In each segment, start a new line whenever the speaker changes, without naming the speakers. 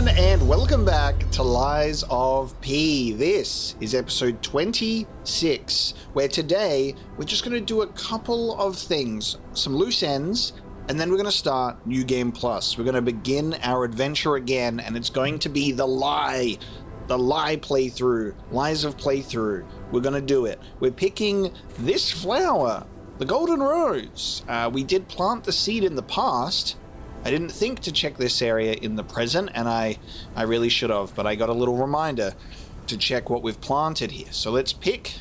everyone, and welcome back to Lies of P. This is episode 26, where today we're just going to do a couple of things, some loose ends, and then we're going to start New Game Plus. We're going to begin our adventure again, and it's going to be the lie playthrough, Lies of Playthrough. We're going to do it. We're picking this flower, the golden rose. We did plant the seed in the past. I didn't think to check this area in the present, and I really should have, but I got a little reminder to check what we've planted here. So let's pick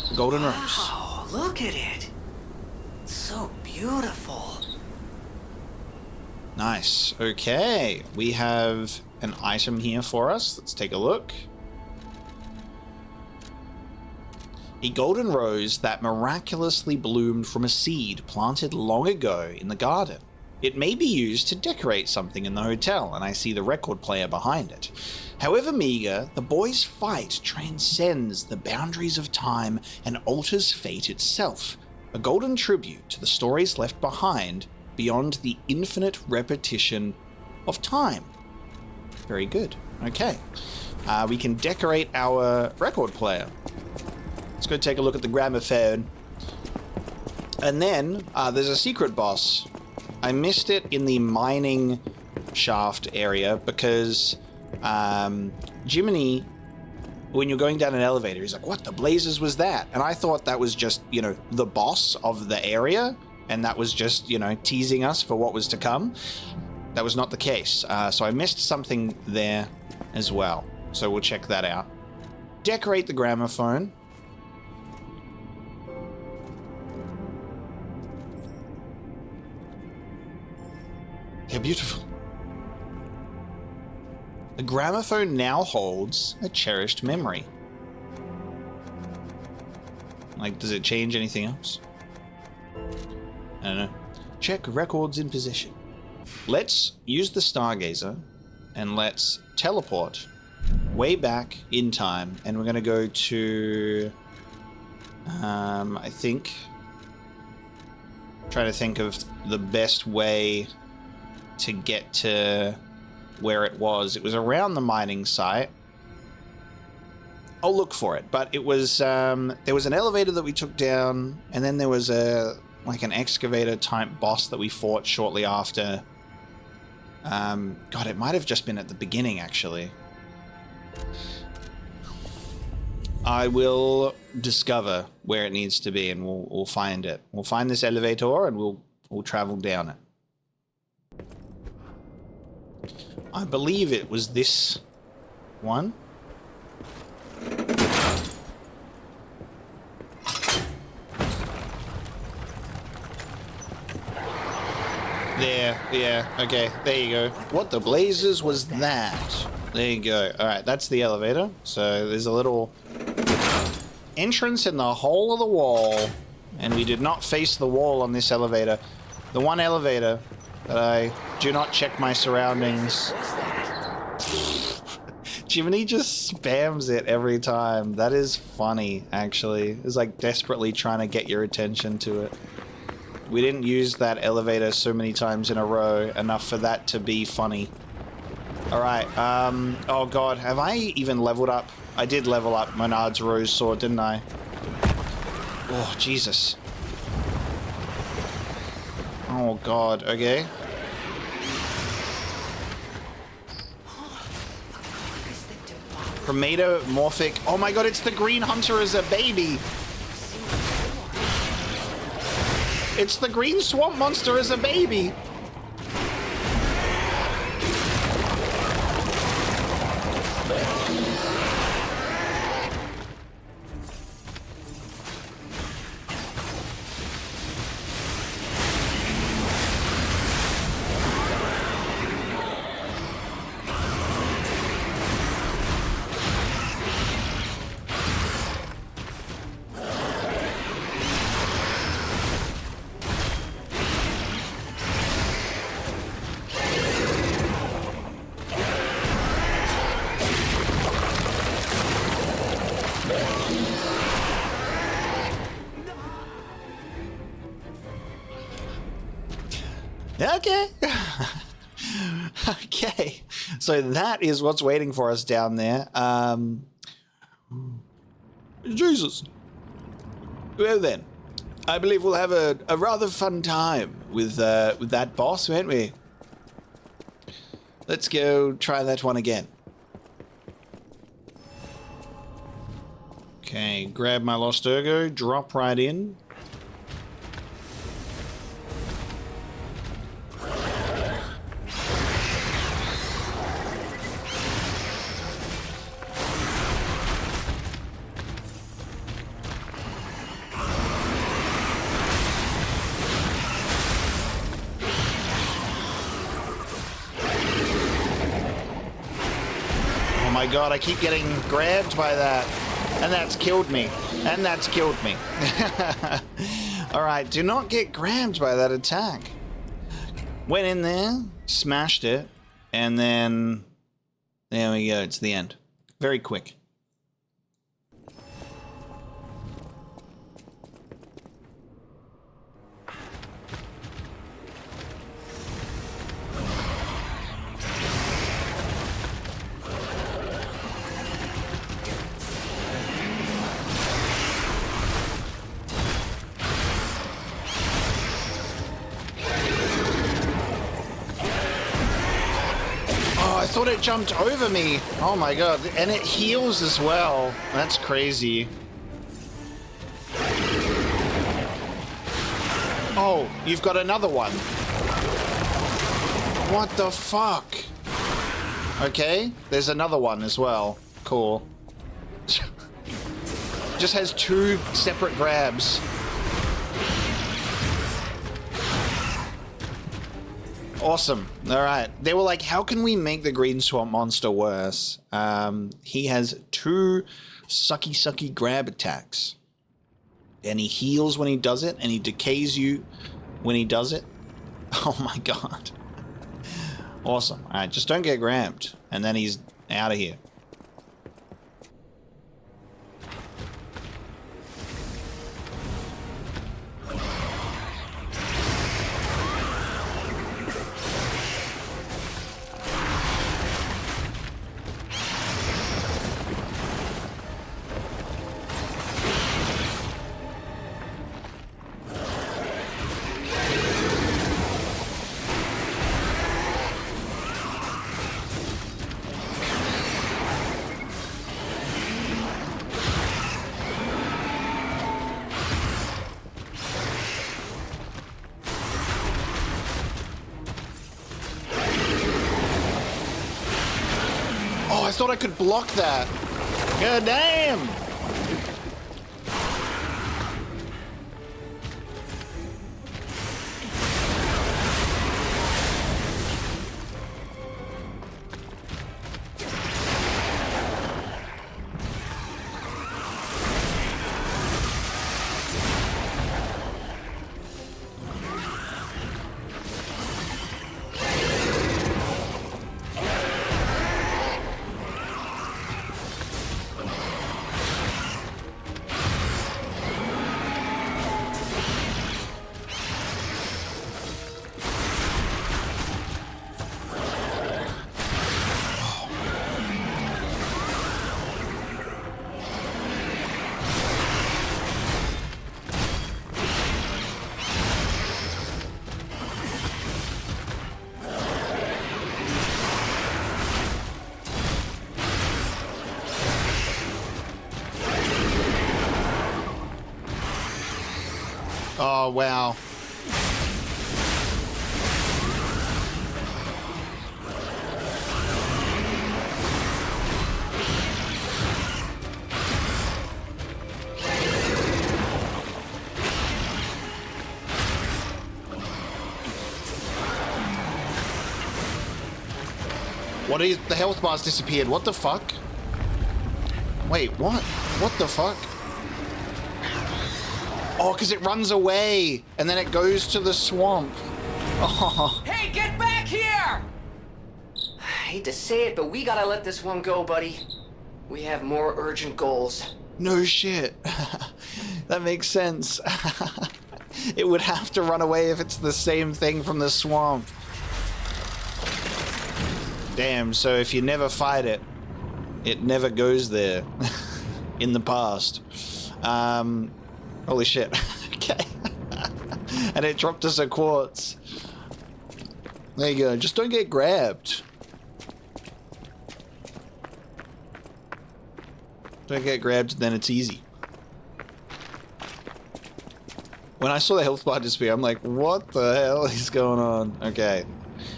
the golden rose.
Wow, look at it. It's so beautiful.
Nice. Okay, we have an item here for us. Let's take a look. A golden rose that miraculously bloomed from a seed planted long ago in the garden. It may be used to decorate something in the hotel, and I see the record player behind it. However meager, the boys' fight transcends the boundaries of time and alters fate itself. A golden tribute to the stories left behind beyond the infinite repetition of time. Very good. Okay. We can decorate our record player. Let's go take a look at the gramophone. And then there's a secret boss. I missed it in the mining shaft area because Jiminy, when you're going down an elevator, he's like, what the blazes was that? And I thought that was just, the boss of the area, and that was just, teasing us for what was to come. That was not the case. So I missed something there as well. So we'll check that out. Decorate the gramophone. They're beautiful. The gramophone now holds a cherished memory. Like, does it change anything else? I don't know. Check records in position. Let's use the Stargazer and let's teleport way back in time. And we're going to go to, I think, trying to think of the best way to get to where it was. It was around the mining site. I'll look for it, but it was there was an elevator that we took down, and then there was an excavator type boss that we fought shortly after. God, it might have just been at the beginning, actually. I will discover where it needs to be, and we'll find it. We'll find this elevator, and we'll travel down it. I believe it was this one. There, yeah, okay, there you go. What the blazes was that? There you go. Alright, that's the elevator. So there's a little entrance in the hole of the wall, and we did not face the wall on this elevator. The one elevator that I do not check my surroundings. Jiminy just spams it every time. That is funny, actually. It's like desperately trying to get your attention to it. We didn't use that elevator so many times in a row, enough for that to be funny. Alright, oh god, have I even leveled up? I did level up Menard's Rose Sword, didn't I? Oh, Jesus. Oh god, okay. Chromatomorphic. Oh my god, it's the Green Hunter as a baby. It's the Green Swamp Monster as a baby. Okay. Okay. So that is what's waiting for us down there. Jesus. Well then, I believe we'll have a rather fun time with that boss, won't we? Let's go try that one again. Okay, grab my Lost Ergo, drop right in. Oh my god, I keep getting grabbed by that. And that's killed me. And that's killed me. Alright, do not get grabbed by that attack. Went in there, smashed it, and then... There we go, it's the end. Very quick. I thought it jumped over me. Oh my god. And it heals as well. That's crazy. Oh, you've got another one. What the fuck? Okay, there's another one as well. Cool. Just has two separate grabs. Awesome. All right. They were like, how can we make the green swamp monster worse? He has two sucky grab attacks. And he heals when he does it, and he decays you when he does it. Oh my god. Awesome. All right, just don't get grabbed. And then he's out of here. I thought I could block that. God damn! Oh, wow. What is the health bar's disappeared? What the fuck? Wait, what? What the fuck? Oh, because it runs away, and then it goes to the swamp. Oh.
Hey, get back here! I hate to say it, but we gotta let this one go, buddy. We have more urgent goals.
No shit. That makes sense. It would have to run away if it's the same thing from the swamp. Damn, so if you never fight it, it never goes there in the past. Holy shit. Okay. And it dropped us a quartz. There you go. Just don't get grabbed. Don't get grabbed, then it's easy. When I saw the health bar disappear, I'm like, what the hell is going on? Okay.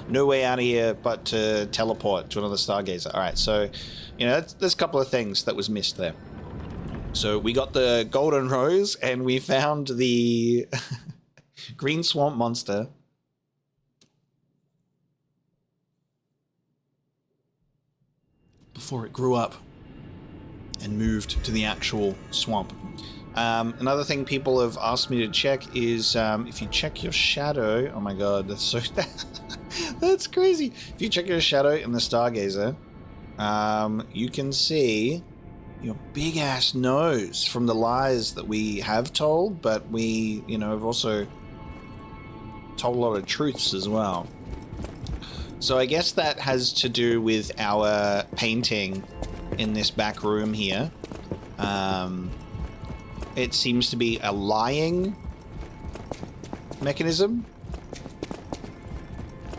No way out of here but to teleport to another Stargazer. Alright, so, you know, there's a couple of things that was missed there. So we got the golden rose, and we found the green swamp monster. Before it grew up and moved to the actual swamp. Another thing people have asked me to check is if you check your shadow. Oh my god, that's so that's crazy. If you check your shadow in the Stargazer, you can see your big ass nose from the lies that we have told, but we, you know, have also told a lot of truths as well. So I guess that has to do with our painting in this back room here. It seems to be a lying mechanism.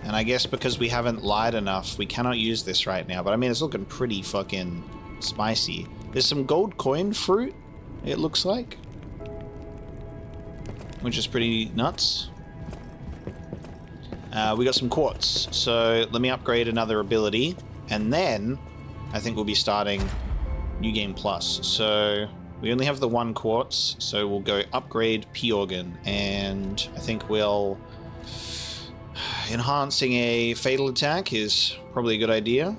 And I guess because we haven't lied enough, we cannot use this right now. But I mean, it's looking pretty fucking spicy. There's some gold coin fruit, it looks like. Which is pretty nuts. We got some quartz. So let me upgrade another ability. And then I think we'll be starting New Game Plus. So we only have the one quartz, so we'll go upgrade P-Organ, and I think we'll... enhancing a fatal attack is probably a good idea.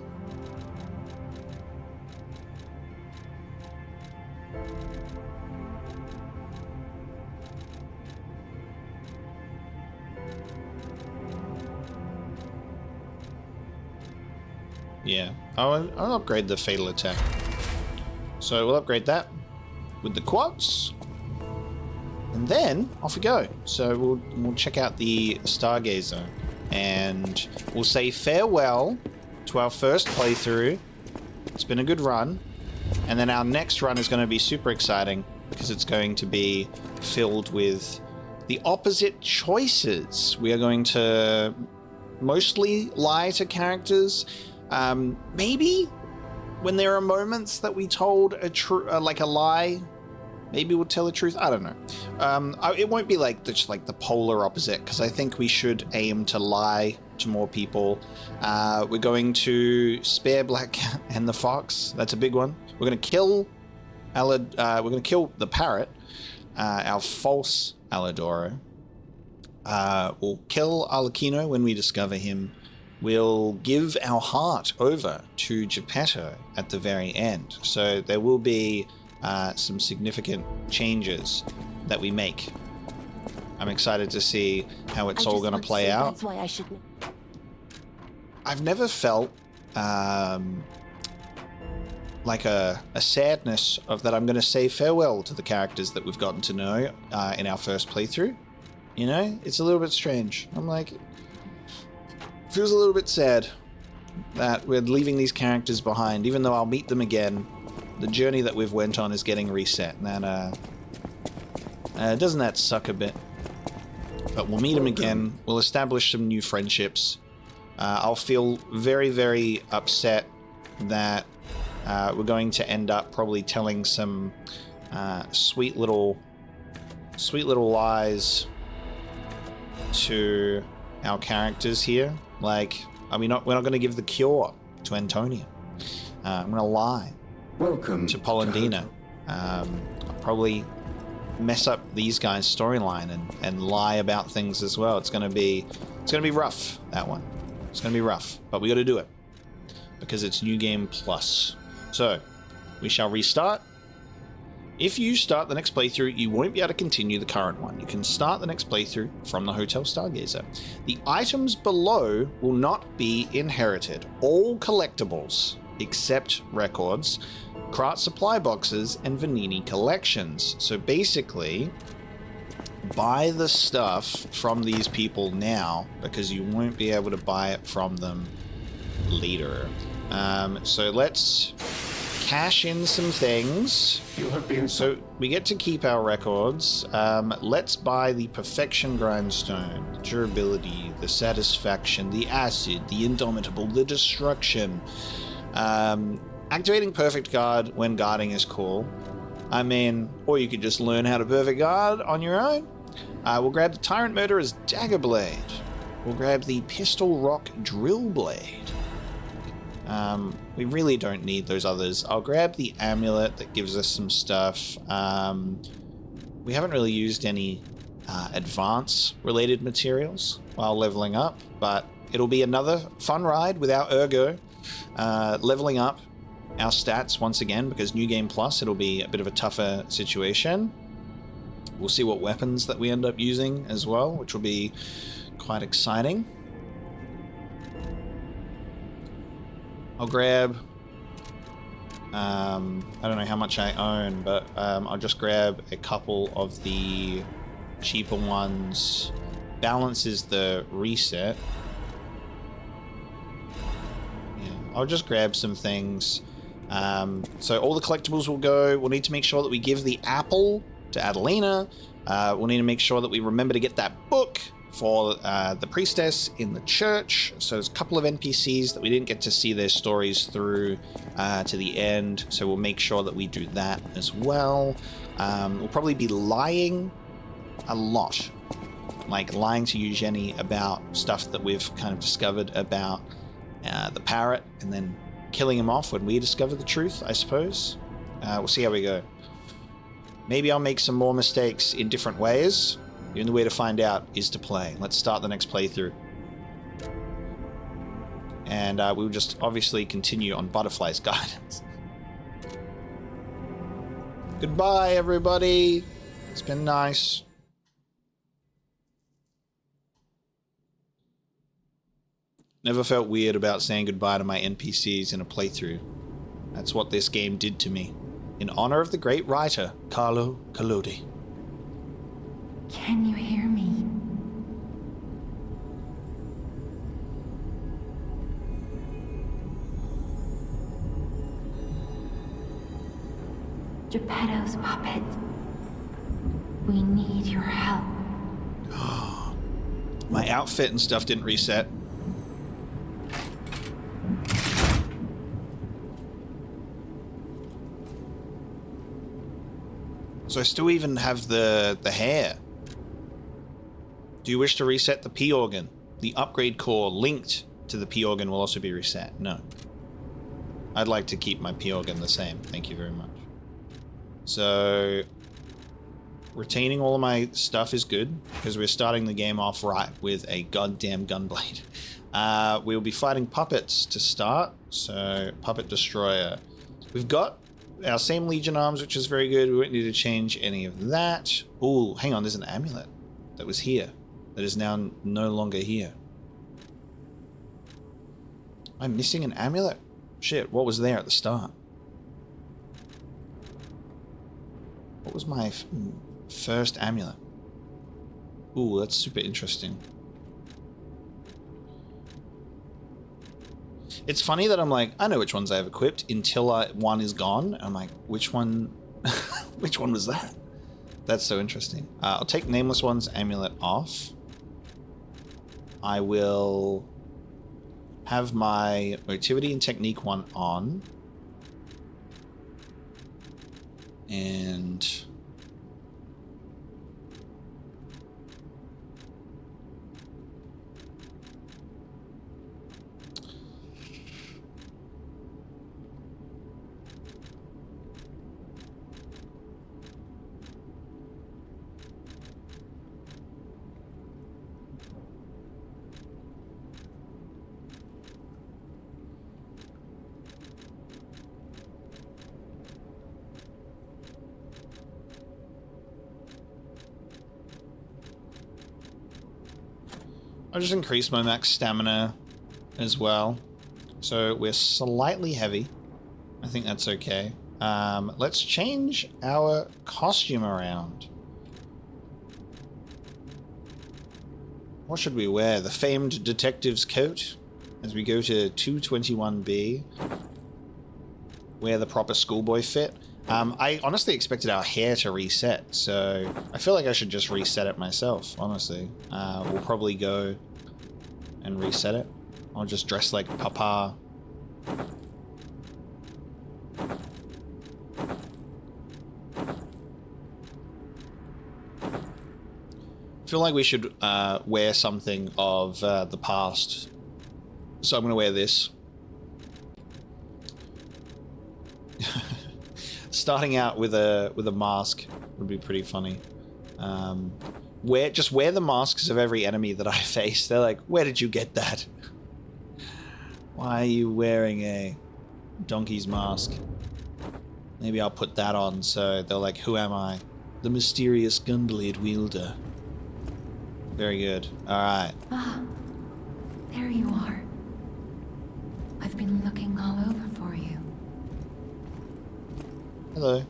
Yeah, I'll upgrade the fatal attack. So we'll upgrade that with the quartz, and then off we go. So we'll check out the Stargazer, and we'll say farewell to our first playthrough. It's been a good run, and then our next run is going to be super exciting because it's going to be filled with the opposite choices. We are going to mostly lie to characters. Maybe when there are moments that we told like a lie, maybe we'll tell the truth. I don't know. It won't be like just like the polar opposite, because I think we should aim to lie to more people. We're going to spare Black Cat and the Fox. That's a big one. We're going to kill we're going to kill the parrot, our false Aladoro. We'll kill Arlecchino when we discover him. We'll give our heart over to Geppetto at the very end. So there will be some significant changes that we make. I'm excited to see how it's all going to play out.
That's why I should...
I've never felt like a sadness of that I'm going to say farewell to the characters that we've gotten to know in our first playthrough. You know, it's a little bit strange. I'm like, feels a little bit sad that we're leaving these characters behind, even though I'll meet them again. The journey that we've went on is getting reset, and doesn't that suck a bit? But we'll meet them again. We'll establish some new friendships. I'll feel very, very upset that we're going to end up probably telling some sweet little lies to our characters here. Like, we're not going to give the cure to Antonia. I'm going to lie.
Welcome
to Polendina. I'll probably mess up these guys' storyline and lie about things as well. It's gonna be rough, that one. It's gonna be rough, but we gotta do it because it's New Game Plus. So we shall restart. If you start the next playthrough, you won't be able to continue the current one. You can start the next playthrough from the Hotel Stargazer. The items below will not be inherited. All collectibles, except records, krat supply boxes, and Vanini collections. So basically, buy the stuff from these people now, because you won't be able to buy it from them later. So let's cash in some things.
You have been
So we get to keep our records. Let's buy the Perfection Grindstone, the Durability, the Satisfaction, the Acid, the Indomitable, the Destruction. Activating Perfect Guard when guarding is cool. I mean, or you could just learn how to Perfect Guard on your own. We'll grab the Tyrant Murderer's Dagger Blade. We'll grab the Pistol Rock Drill Blade. We really don't need those others. I'll grab the amulet that gives us some stuff. We haven't really used any advance-related materials while leveling up, but it'll be another fun ride with our Ergo. Leveling up our stats once again, because New Game Plus, it'll be a bit of a tougher situation. We'll see what weapons that we end up using as well, which will be quite exciting. I'll grab, I don't know how much I own, but I'll just grab a couple of the cheaper ones. Balance is the reset. Yeah, I'll just grab some things. So all the collectibles will go. We'll need to make sure that we give the apple to Adelina. We'll need to make sure that we remember to get that book for the priestess in the church. So there's a couple of NPCs that we didn't get to see their stories through to the end, so we'll make sure that we do that as well. We'll probably be lying a lot, like lying to Eugenie about stuff that we've kind of discovered about the parrot, and then killing him off when we discover the truth, I suppose. We'll see how we go. Maybe I'll make some more mistakes in different ways. The only way to find out is to play. Let's start the next playthrough. And we'll just obviously continue on Butterfly's guidance. Goodbye, everybody. It's been nice. Never felt weird about saying goodbye to my NPCs in a playthrough. That's what this game did to me. In honor of the great writer, Carlo Collodi.
Can you hear me? Geppetto's puppet. We need your help.
My outfit and stuff didn't reset. So I still even have the hair. Do you wish to reset the P organ? The upgrade core linked to the P organ will also be reset. No. I'd like to keep my P organ the same. Thank you very much. So retaining all of my stuff is good, because we're starting the game off right with a goddamn gunblade. We'll be fighting puppets to start. So Puppet Destroyer. We've got our same Legion arms, which is very good. We won't need to change any of that. Ooh, hang on, there's an amulet that was here that is now no longer here. I'm missing an amulet? Shit, what was there at the start? What was my first amulet? Ooh, that's super interesting. It's funny that I'm like, I know which ones I have equipped until one is gone. I'm like, which one? Which one was that? That's so interesting. I'll take Nameless One's amulet off. I will have my Motivity and Technique one on. And I'll just increase my max stamina as well. So we're slightly heavy. I think that's okay. Let's change our costume around. What should we wear? The famed detective's coat? as we go to 221B, wear the proper schoolboy fit. I honestly expected our hair to reset, so I feel like I should just reset it myself, honestly. We'll probably go and reset it. I'll just dress like Papa. I feel like we should wear something of the past. So I'm going to wear this. Starting out with a mask would be pretty funny. Just wear the masks of every enemy that I face. They're like, where did you get that? Why are you wearing a donkey's mask? Maybe I'll put that on so they're like, who am I? The mysterious gunblade wielder. Very good. Alright.
Ah, there you are. I've been looking all over for you.
Hello.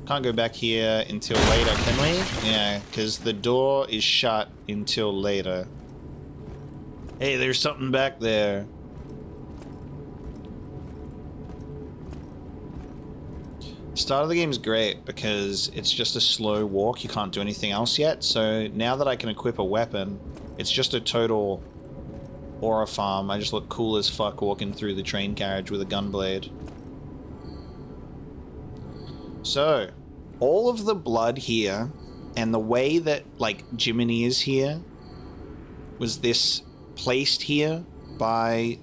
Can't go back here until later, can we? Yeah, because the door is shut until later. Hey, there's something back there. Start of the game's great because it's just a slow walk. You can't do anything else yet. So now that I can equip a weapon, it's just a total aura farm. I just look cool as fuck walking through the train carriage with a gunblade. So, all of the blood here and the way that, like, Jiminy is here, was this placed here by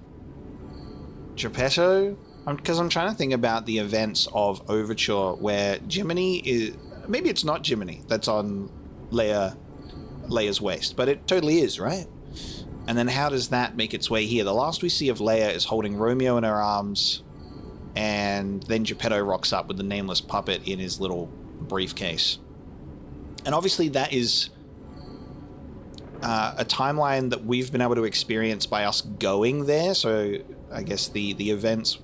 Geppetto? Because I'm trying to think about the events of Overture where Jiminy is... Maybe it's not Jiminy that's on Leia's waist, but it totally is, right? And then how does that make its way here? The last we see of Leia is holding Romeo in her arms, and then Geppetto rocks up with the nameless puppet in his little briefcase. And obviously that is a timeline that we've been able to experience by us going there, so I guess the events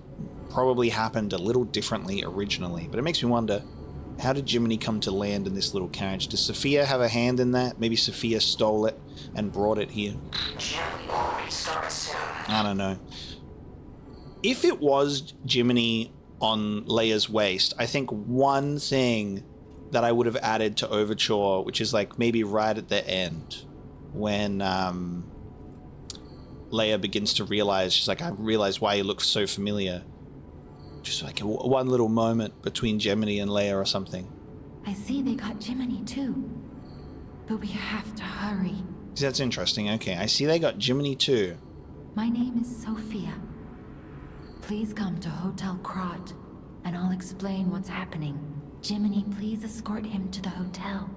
probably happened a little differently originally. But it makes me wonder, how did Jiminy come to land in this little carriage? Does Sophia have a hand in that? Maybe Sophia stole it and brought it here.
Gently will restart soon.
I don't know. If it was Jiminy on Leia's waist, I think one thing that I would have added to Overture, which is like maybe right at the end, when Leia begins to realize, she's like, I realize why you look so familiar. Just like one little moment between Jiminy and Leia or something.
I see they got Jiminy too. But we have to hurry.
That's interesting. Okay, I see they got Jiminy too.
My name is Sophia. Please come to Hotel Krat, and I'll explain what's happening. Jiminy, please escort him to the hotel.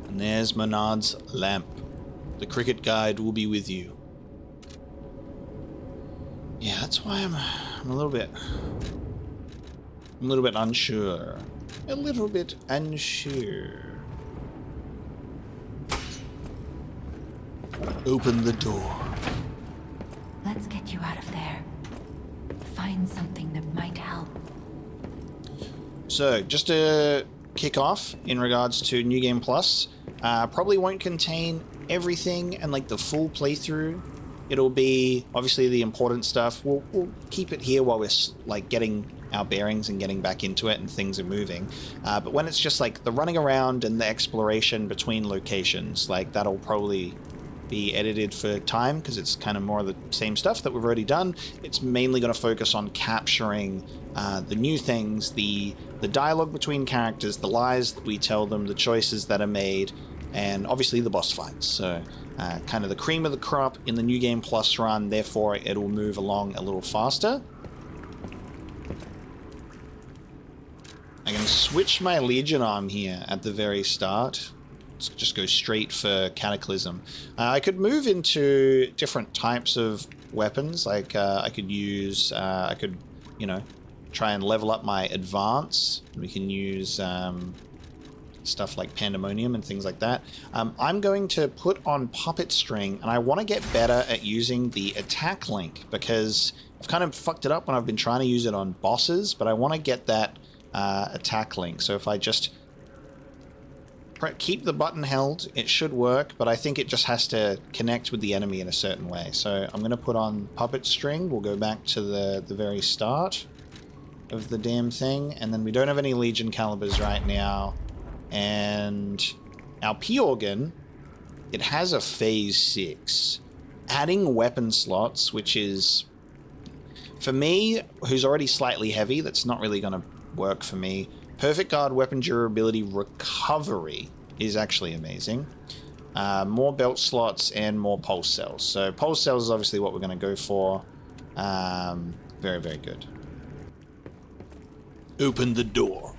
And there's Menard's lamp. The cricket guide will be with you. Yeah, that's why I'm a little bit unsure. A little bit unsure. Open the door.
Let's get you out of there. Find something that might help.
So, just to kick off in regards to New Game Plus, probably won't contain everything and like the full playthrough. It'll be obviously the important stuff. We'll keep it here while we're like getting our bearings and getting back into it and things are moving. But when it's just like the running around and the exploration between locations, like that'll probably be edited for time because it's kind of more of the same stuff that we've already done. It's mainly going to focus on capturing the new things, the dialogue between characters, the lies that we tell them, the choices that are made, and obviously the boss fights. So kind of the cream of the crop in the New Game Plus run, therefore it'll move along a little faster. I can switch my Legion arm here at the very start. Let's just go straight for Cataclysm. I could move into different types of weapons. Like I could use, you know, try and level up my advance. We can use stuff like Pandemonium and things like that. I'm going to put on Puppet String, and I want to get better at using the attack link because I've kind of fucked it up when I've been trying to use it on bosses, but I want to get that attack link. So if I just keep the button held. It should work, but I think it just has to connect with the enemy in a certain way. So I'm going to put on puppet string. We'll go back to the very start of the damn thing. And then we don't have any Legion calibers right now. And our P-Organ, it has a phase 6. Adding weapon slots, which is, for me, who's already slightly heavy, that's not really going to work for me. Perfect guard weapon durability recovery is actually amazing. More belt slots and more pulse cells. So pulse cells is obviously what we're going to go for. Very, very good. Open the door.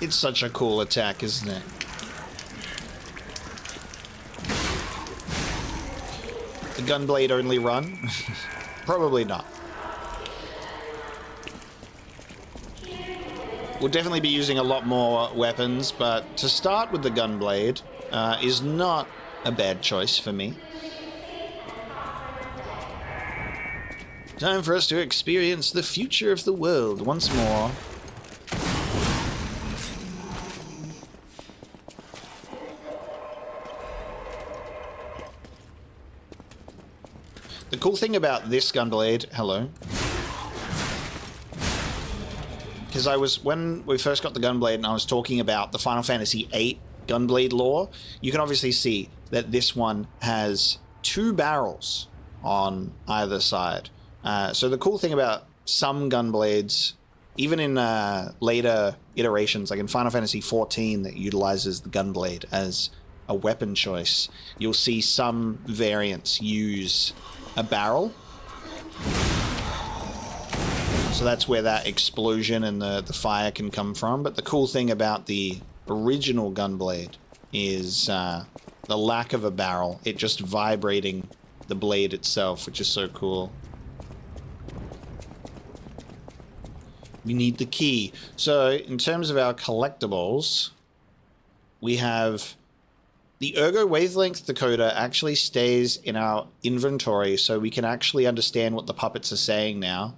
It's such a cool attack, isn't it? The gunblade only run? Probably not. We'll definitely be using a lot more weapons, but to start with the gunblade is not a bad choice for me. Time for us to experience the future of the world once more. The cool thing about this gunblade, hello, because when we first got the gunblade and I was talking about the Final Fantasy VIII gunblade lore, you can obviously see that this one has 2 barrels on either side. So the cool thing about some gunblades, even in later iterations, like in Final Fantasy XIV that utilizes the gunblade as a weapon choice, you'll see some variants use a barrel. So that's where that explosion and the fire can come from. But the cool thing about the original gunblade is the lack of a barrel. It just vibrating the blade itself, which is so cool. We need the key. So in terms of our collectibles, we have the Ergo Wavelength decoder actually stays in our inventory, so we can actually understand what the puppets are saying now.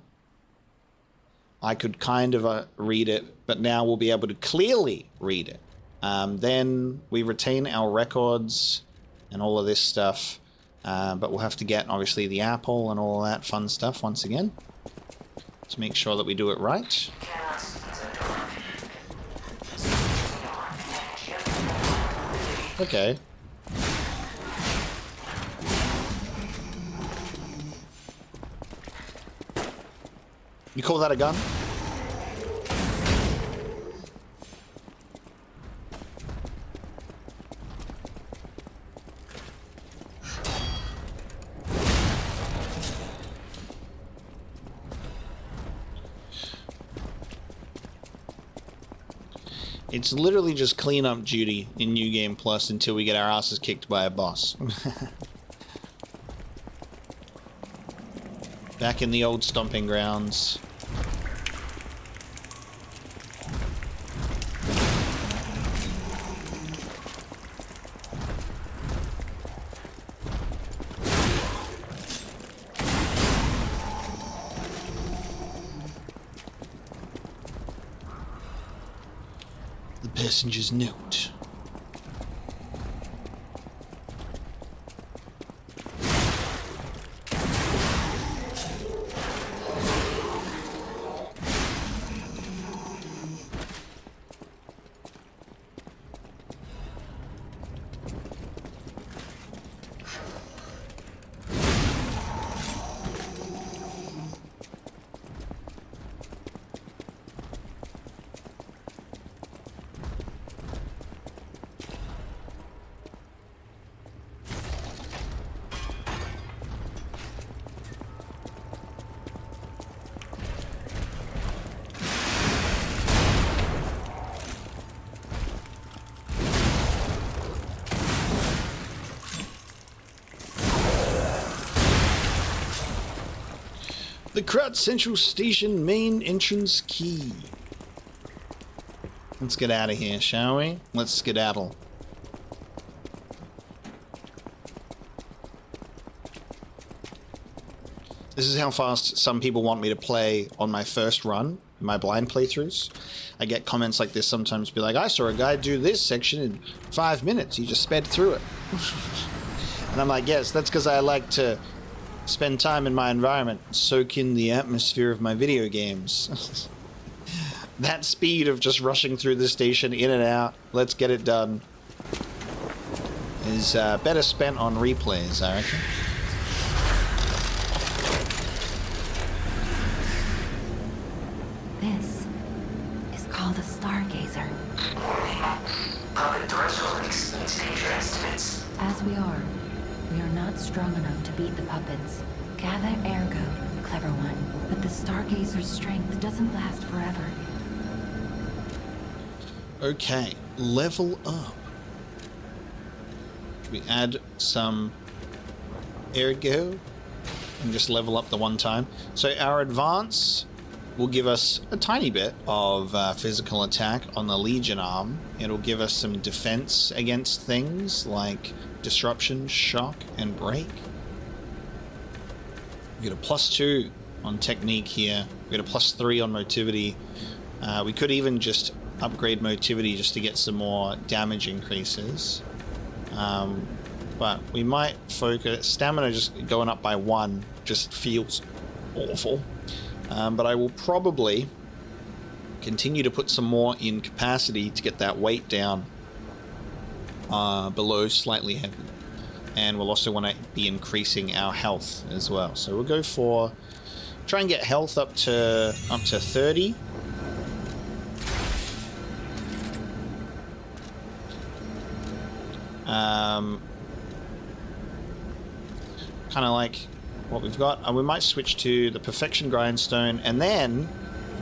I could kind of read it, but now we'll be able to clearly read it. Then we retain our records and all of this stuff, but we'll have to get, obviously, the apple and all of that fun stuff once again. Let's make sure that we do it right. Okay. You call that a gun? It's literally just cleanup duty in New Game Plus until we get our asses kicked by a boss. Back in the old stomping grounds. Passenger's note. The Krat Central Station main entrance key. Let's get out of here, shall we? Let's skedaddle. This is how fast some people want me to play on my first run, my blind playthroughs. I get comments like this sometimes, be like, I saw a guy do this section in 5 minutes. He just sped through it. And I'm like, yes, that's because I like to spend time in my environment, soak in the atmosphere of my video games. That speed of just rushing through the station, in and out, let's get it done, is better spent on replays, I reckon.
This is called a stargazer.
Puppet threshold exceeds danger estimates.
As we are not strong enough to beat the puppets. Gather ergo, clever one. But the stargazer's strength doesn't last forever.
Okay, level up. Should we add some ergo and just level up the one time? So our advance will give us a tiny bit of physical attack on the Legion arm. It'll give us some defense against things like disruption, shock, and break. We get a +2 on technique here. We get a +3 on motivity. We could even just upgrade motivity just to get some more damage increases. But we might focus. Stamina just going up by 1 just feels awful. But I will probably continue to put some more in capacity to get that weight down below slightly heavy. And we'll also want to be increasing our health as well. So we'll go for, try and get health up to 30. Kind of like what we've got. We might switch to the Perfection Grindstone, and then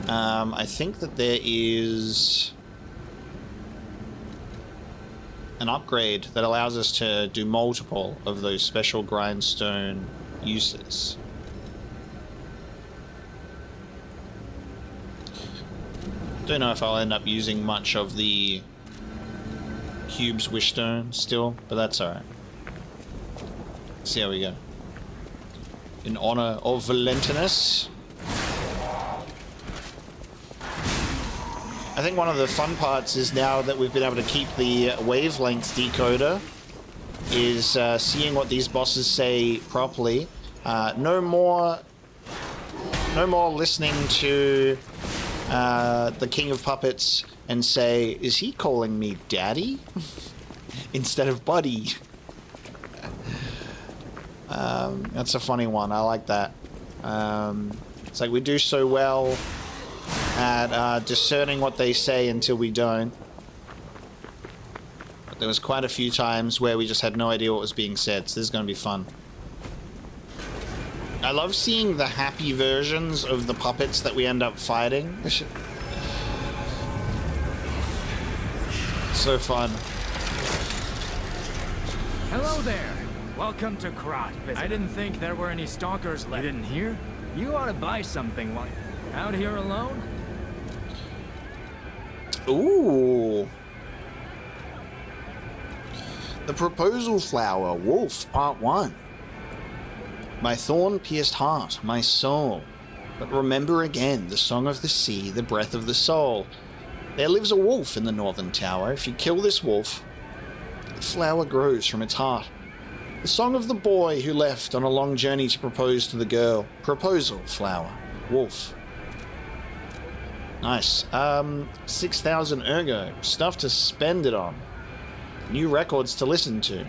I think that there is an upgrade that allows us to do multiple of those special grindstone uses. Don't know if I'll end up using much of the Cube's Wishstone still, but that's alright. See how we go. In honor of Valentinus. I think one of the fun parts is now that we've been able to keep the wavelength decoder is seeing what these bosses say properly. No more listening to the King of Puppets and say, is he calling me daddy? Instead of buddy. That's a funny one. I like that. It's like we do so well at discerning what they say until we don't. But there was quite a few times where we just had no idea what was being said, so this is going to be fun. I love seeing the happy versions of the puppets that we end up fighting. So fun.
Hello there. Welcome to Krat. I didn't think there were any stalkers left. You didn't hear? You ought to buy something while out here alone.
Ooh. The Proposal Flower, Wolf, Part 1. My thorn-pierced heart, my soul. But remember again, the song of the sea, the breath of the soul. There lives a wolf in the northern tower. If you kill this wolf, the flower grows from its heart. The song of the boy who left on a long journey to propose to the girl. Proposal Flower, Wolf. Nice. 6,000 ergo. Stuff to spend it on. New records to listen to.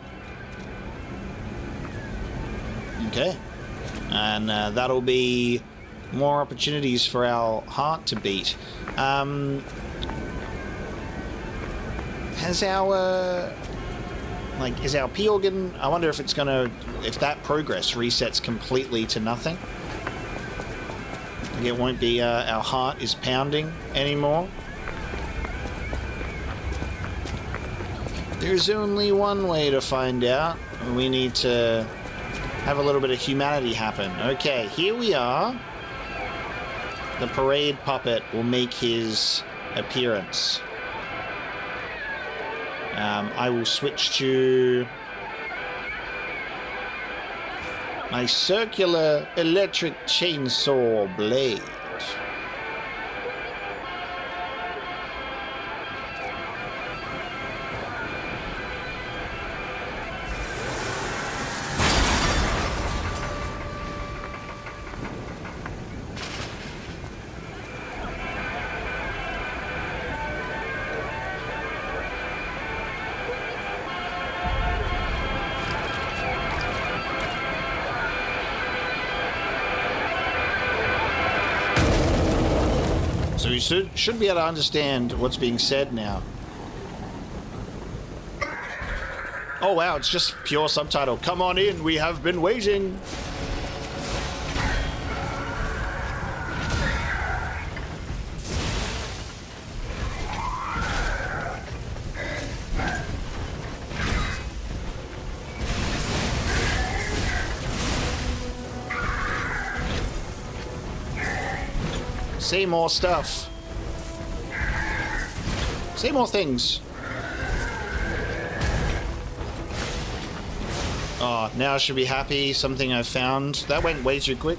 Okay. And that'll be more opportunities for our heart to beat. Has our... is our P organ... I wonder if it's gonna... if that progress resets completely to nothing. It won't be our heart is pounding anymore. There's only one way to find out. We need to have a little bit of humanity happen. Okay, here we are. The parade puppet will make his appearance. I will switch to my circular electric chainsaw blade. So you should be able to understand what's being said now. Oh wow, it's just pure subtitle. Come on in, we have been waiting. Say more stuff. Say more things. Oh, now I should be happy. Something I found. That went way too quick.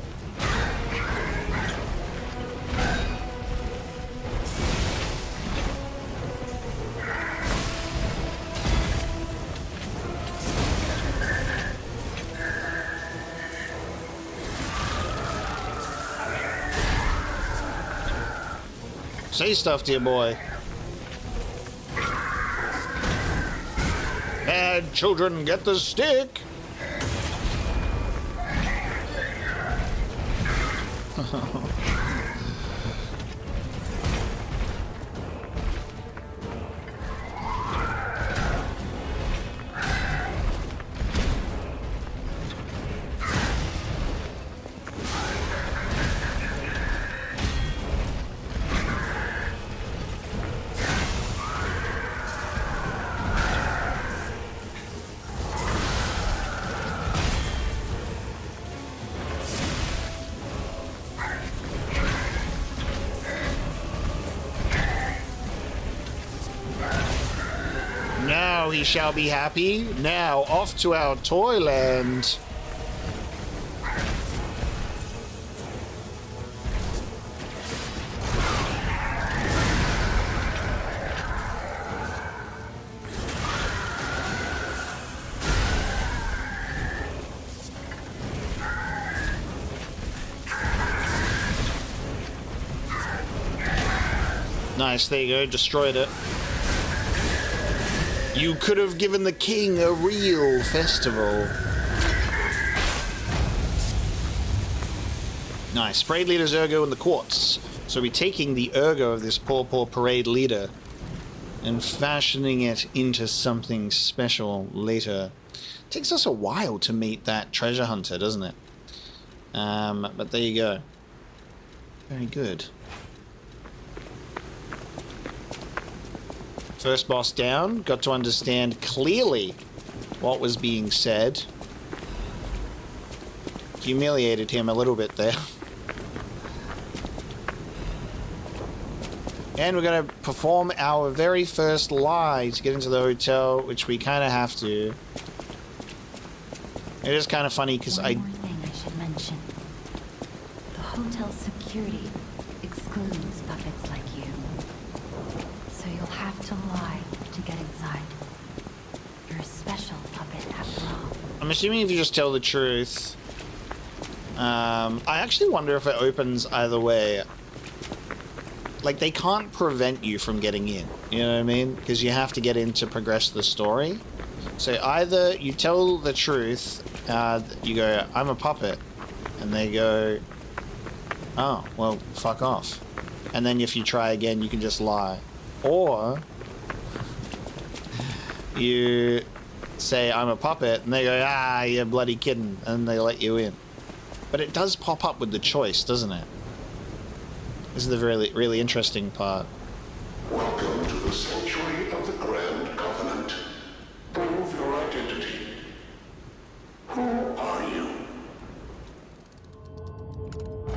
Say stuff, dear boy. Bad children, get the stick. Now he shall be happy. Now off to our toyland. Nice, there you go, destroyed it. You could have given the king a real festival. Nice. Parade leader's ergo in the quartz. So we're taking the ergo of this poor parade leader and fashioning it into something special later. It takes us a while to meet that treasure hunter, doesn't it? But there you go. Very good. First boss down, got to understand clearly what was being said. Humiliated him a little bit there. And we're going to perform our very first lie to get into the hotel, which we kind of have to. It is kind of funny because
One more thing I should mention. The hotel security excludes puppets like you. So you'll have to lie to get inside. You're a special puppet after all.
I'm assuming if you just tell the truth. I actually wonder if it opens either way. Like, they can't prevent you from getting in. You know what I mean? Because you have to get in to progress the story. So either you tell the truth, you go, I'm a puppet. And they go, oh, well, fuck off. And then if you try again, you can just lie. Or you say, I'm a puppet, and they go, ah, you're bloody kidding, and they let you in. But it does pop up with the choice, doesn't it? This is the really interesting part.
Welcome to the sanctuary of the Grand Covenant. Prove your identity. Who are you?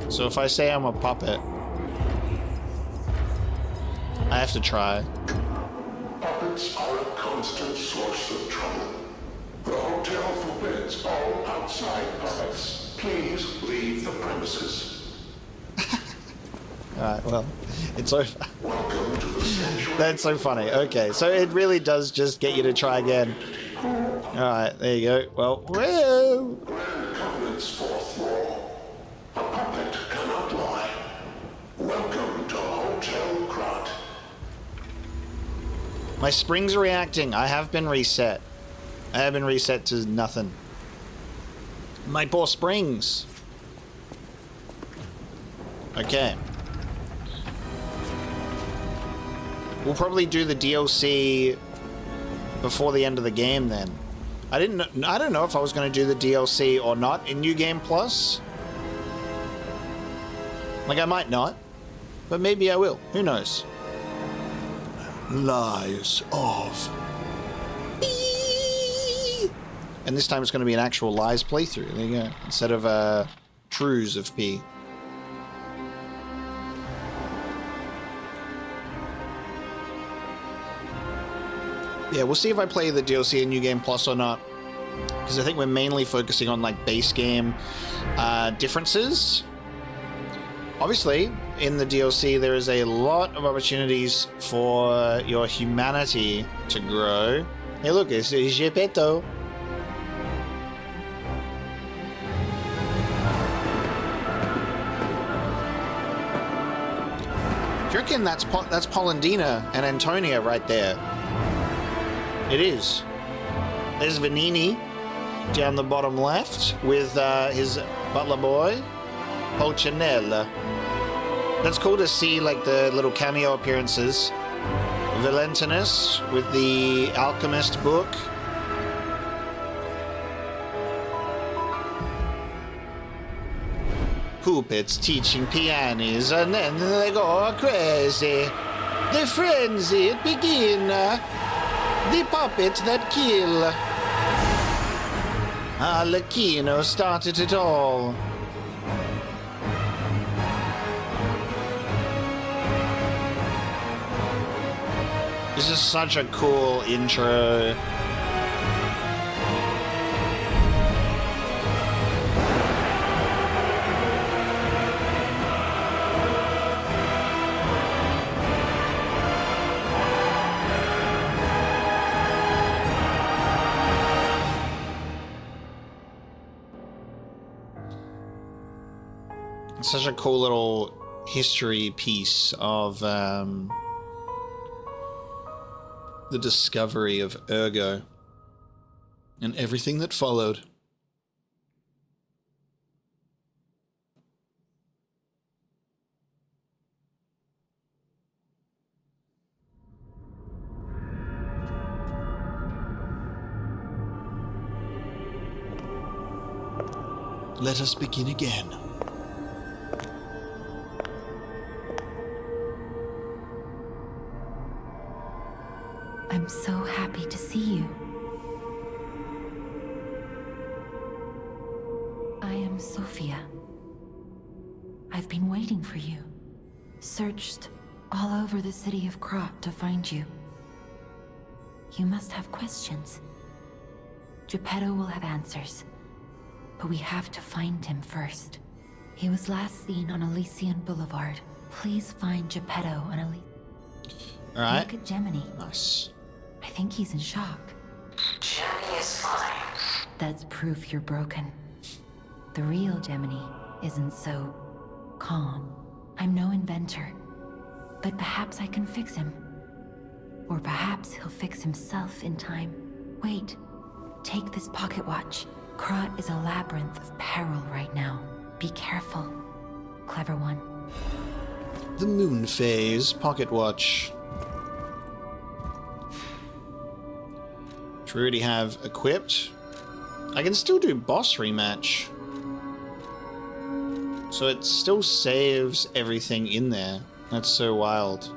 So if I say I'm a puppet, I have to try.
Puppets are a constant source of trouble. The hotel forbids all outside puppets. Please leave the premises.
Alright, well, it's over.
Welcome to the sanctuary.
That's so funny. Okay, so it really does just get you to try again. Alright, there you go. Well, whoa!
Grand Covenant's fourth law. A puppet cannot lie. Welcome to Hotel Krat.
My springs are reacting. I have been reset. I have been reset to nothing. My poor springs. Okay. We'll probably do the DLC before the end of the game then. I don't know if I was going to do the DLC or not in New Game Plus. Like, I might not, but maybe I will. Who knows? Lies of P. And this time it's going to be an actual Lies playthrough. There you go. Instead of Trues of P. Yeah, we'll see if I play the DLC in New Game Plus or not. Because I think we're mainly focusing on, like, base game differences. Obviously, in the DLC, there is a lot of opportunities for your humanity to grow. Hey, look, it's Geppetto. Do you reckon that's Polendina and Antonia right there? It is. There's Vanini down the bottom left with his butler boy, Pulcinella. That's cool to see, like, the little cameo appearances. Valentinus with the Alchemist book. Puppets teaching pianis, and then they go crazy. The frenzy begin. The puppets that kill. Arlecchino started it all. This is such a cool intro. It's such a cool little history piece of the discovery of Ergo and everything that followed. Let us begin again.
I'm so happy to see you. I am Sophia. I've been waiting for you. Searched all over the city of Krat to find you. You must have questions. Geppetto will have answers. But we have to find him first. He was last seen on Elysian Boulevard. Please find Geppetto on Elysian.
Alright.
Look at Gemini.
Nice.
I think he's in shock.
Gemini is fine.
That's proof you're broken. The real Gemini isn't so calm. I'm no inventor, but perhaps I can fix him. Or perhaps he'll fix himself in time. Wait, take this pocket watch. Krat is a labyrinth of peril right now. Be careful. Clever one.
The moon phase pocket watch. Which we already have equipped. I can still do boss rematch. So it still saves everything in there. That's so wild.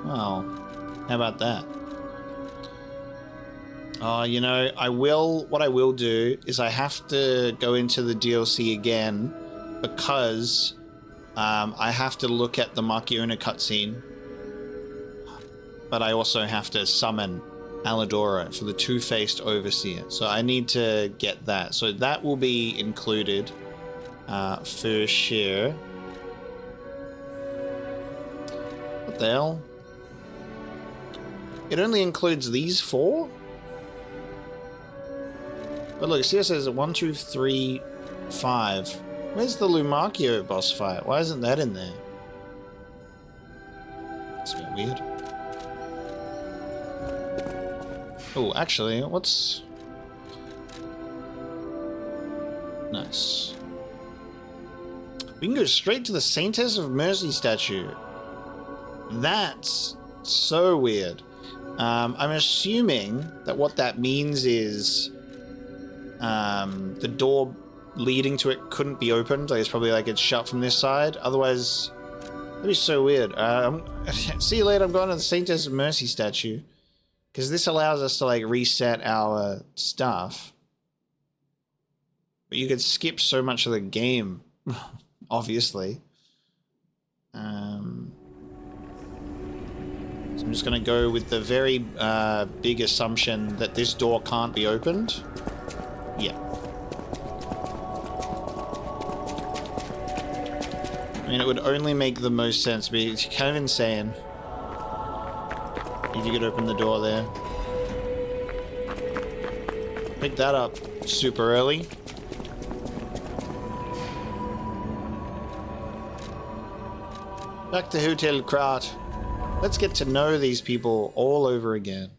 Well, how about that? You know, what I will do is I have to go into the DLC again because, I have to look at the Marchiona cutscene. but I also have to summon Alidora for the two-faced overseer. So I need to get that. So that will be included for sure. What the hell? It only includes these 4? But look, see, it says 1, 2, 3, 5. Where's the Lumarchio boss fight? Why isn't that in there? It's a bit weird. Oh, actually, what's... Nice. We can go straight to the Saintess of Mercy statue. That's so weird. I'm assuming that what that means is the door leading to it couldn't be opened. Like, it's probably like it's shut from this side. Otherwise, that'd be so weird. See you later. I'm going to the Saintess of Mercy statue. Because this allows us to, like, reset our stuff. But you could skip so much of the game, obviously. So I'm just going to go with the very big assumption that this door can't be opened. Yeah. I mean, it would only make the most sense, but it's kind of insane if you could open the door there. Pick that up super early. Back to Hotel Krat. Let's get to know these people all over again.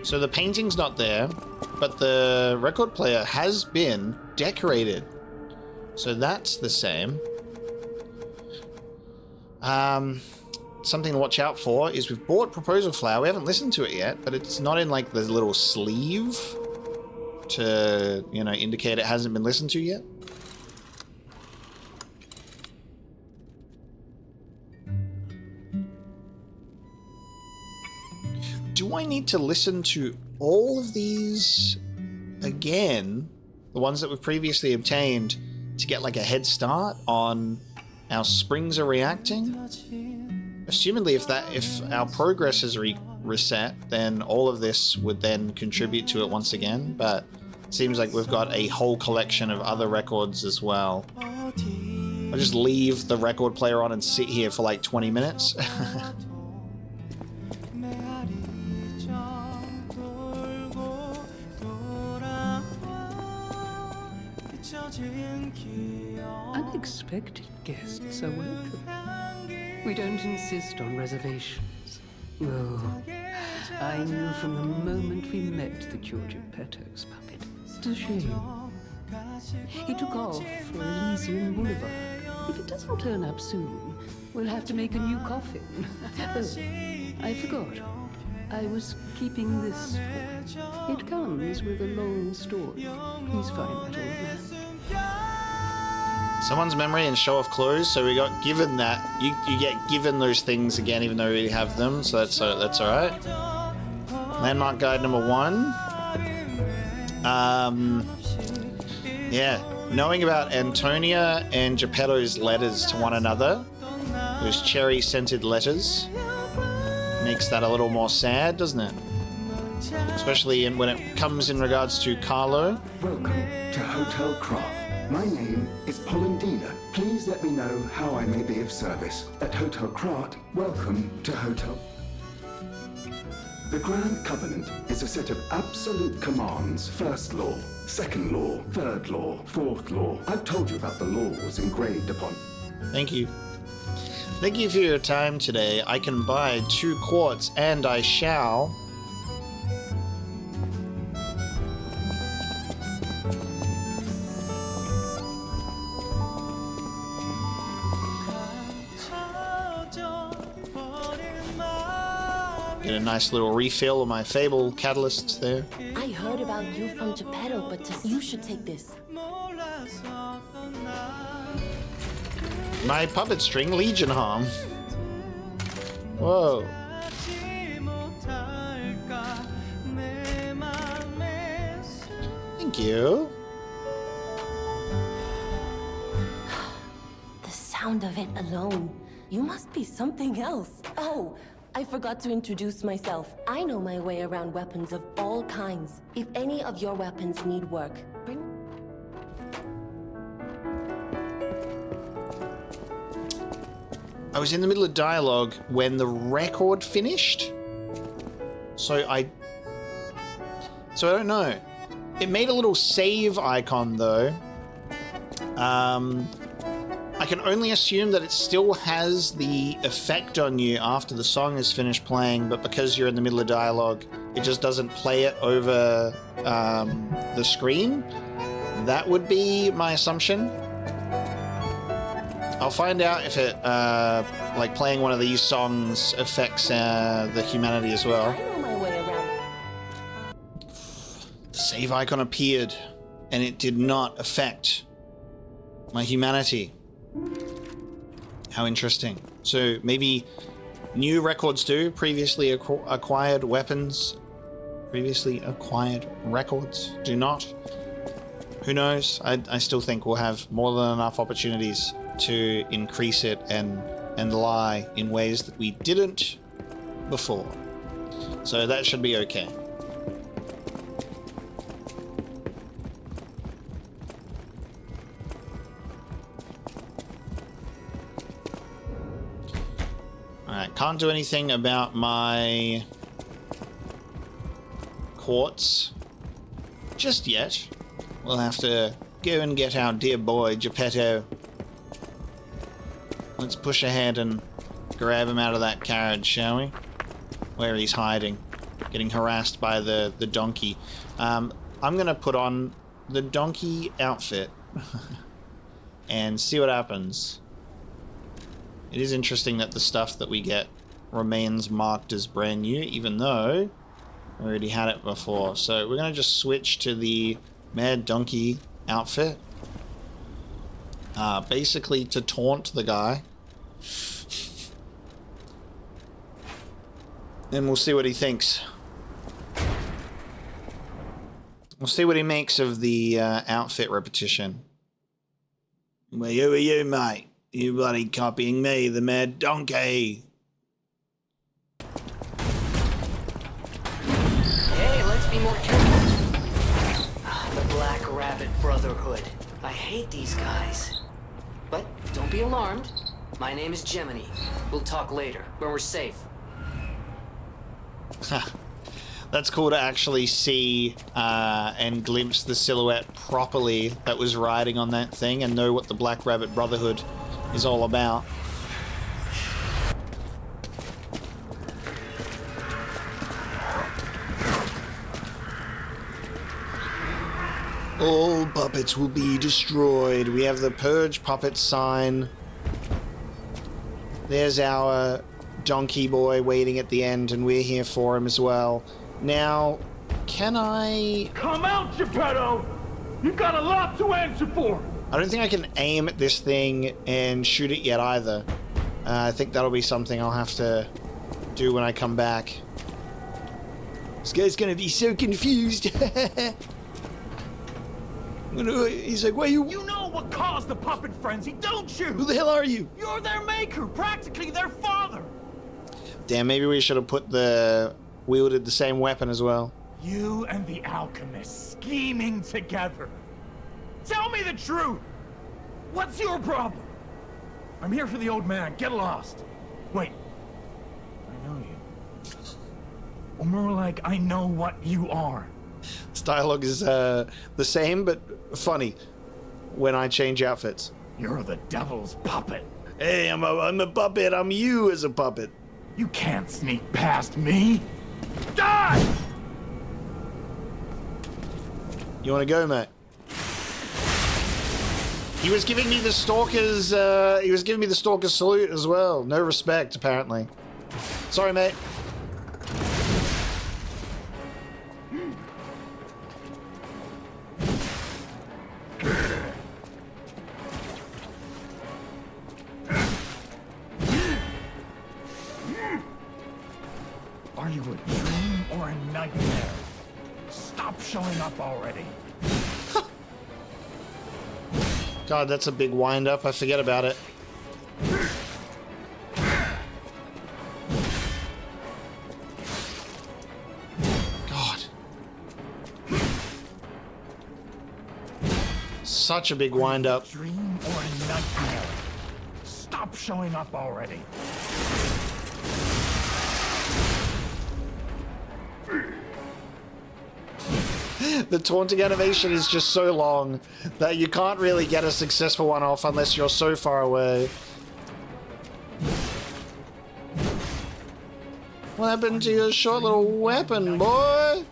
So the painting's not there, but the record player has been decorated. So that's the same. Something to watch out for is we've bought Proposal Flower. We haven't listened to it yet, but it's not in like the little sleeve to, you know, indicate it hasn't been listened to yet. Do I need to listen to all of these again, the ones that we've previously obtained, to get like a head start on our springs are reacting? Assumedly, if our progress is reset, then all of this would then contribute to it once again, but it seems like we've got a whole collection of other records as well. I'll just leave the record player on and sit here for like 20 minutes.
Unexpected guests are welcome. We don't insist on reservations. Oh, I knew from the moment we met that you're Geppetto's puppet. It's a shame. He took off for Elysian Boulevard. If it doesn't turn up soon, we'll have to make a new coffin. Oh, I forgot. I was keeping this for you. It comes with a long story. Please find that old man.
Someone's memory and show off clothes, so we got given that. You get given those things again, even though we have them, so that's all right. Landmark guide number 1. Yeah, knowing about Antonia and Geppetto's letters to one another, those cherry-scented letters, makes that a little more sad, doesn't it? Especially when it comes in regards to Carlo.
Welcome to Hotel Krat. My name is Polendina. Please let me know how I may be of service. At Hotel Krat, welcome to Hotel... The Grand Covenant is a set of absolute commands. First law, second law, third law, fourth law. I've told you about the laws engraved upon...
Thank you. Thank you for your time today. I can buy 2 quartz, and I shall... Get a nice little refill of my Fable catalysts there.
I heard about you from Geppetto, but you should take this.
My puppet string Legion Harm. Whoa. Thank you.
The sound of it alone. You must be something else. Oh, I forgot to introduce myself. I know my way around weapons of all kinds. If any of your weapons need work, bring...
I was in the middle of dialogue when the record finished. So I don't know. It made a little save icon though. I can only assume that it still has the effect on you after the song is finished playing, but because you're in the middle of dialogue, it just doesn't play it over the screen. That would be my assumption. I'll find out if it, like playing one of these songs affects the humanity as well.
I know my way around.
The save icon appeared, and it did not affect my humanity. How interesting. So maybe new records do, previously acquired weapons, previously acquired records do not. Who knows? I still think we'll have more than enough opportunities to increase it and lie in ways that we didn't before. So that should be okay. Alright, can't do anything about my quartz just yet. We'll have to go and get our dear boy Geppetto. Let's push ahead and grab him out of that carriage, shall we? Where he's hiding, getting harassed by the donkey. I'm gonna put on the donkey outfit and see what happens. It is interesting that the stuff that we get remains marked as brand new, even though I already had it before. So we're gonna just switch to the mad donkey outfit. Basically to taunt the guy. And we'll see what he thinks. We'll see what he makes of the outfit repetition. Well, who are you, mate? You bloody copying me, the mad donkey.
Hey, let's be more careful. The Black Rabbit Brotherhood. I hate these guys. But don't be alarmed. My name is Gemini. We'll talk later, when we're safe.
That's cool to actually see and glimpse the silhouette properly that was riding on that thing and know what the Black Rabbit Brotherhood is all about. All puppets will be destroyed. We have the Purge puppet sign. There's our donkey boy waiting at the end, and we're here for him as well. Now, can I...
Come out, Geppetto! You've got a lot to answer for!
I don't think I can aim at this thing and shoot it yet either. I think that'll be something I'll have to do when I come back. This guy's gonna be so confused. He's like, why you...
You know what caused the puppet frenzy, don't you?
Who the hell are you?
You're their maker, practically their father!
Damn, maybe we should have wielded the same weapon as well.
You and the alchemist scheming together. Tell me the truth! What's your problem? I'm here for the old man, get lost. Wait, I know you. Or more like, I know what you are.
This dialogue is the same, but funny when I change outfits.
You're the devil's puppet.
Hey, I'm a puppet. I'm you as a puppet.
You can't sneak past me. Die!
You want to go, mate? He was giving me the stalker's. He was giving me the stalker's salute as well. No respect, apparently. Sorry, mate.
Are you a dream or a nightmare? Stop showing up already.
God, that's a big wind-up. I forget about it. God. Such a big wind-up.
Dream or nightmare? Stop showing up already.
The taunting animation is just so long that you can't really get a successful one off unless you're so far away. What happened to your short little weapon, boy?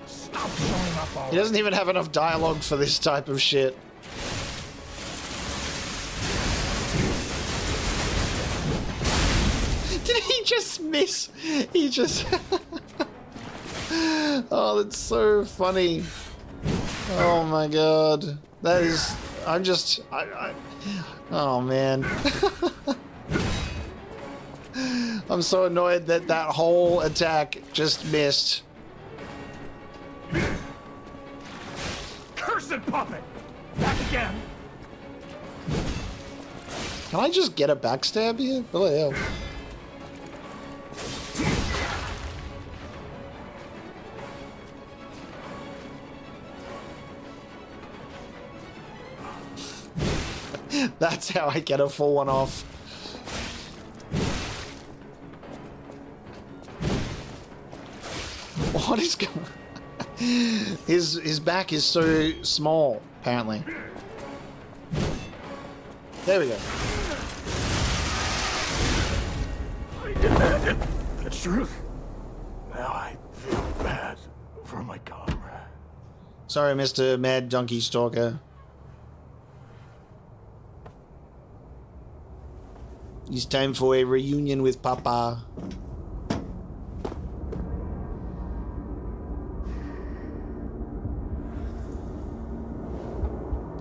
Stop showing up already.
He doesn't even have enough dialogue for this type of shit. Did he just miss? He just... Oh, that's so funny. Oh my god. That is... I'm just... Oh man. I'm so annoyed that that whole attack just missed.
Cursed puppet! Back again!
Can I just get a backstab here? What the hell? That's how I get a full one off. What is going on? His back is so small, apparently. There we go.
I demanded the truth. Now I feel bad for my comrade.
Sorry, Mr. Mad Donkey Stalker. It's time for a reunion with Papa.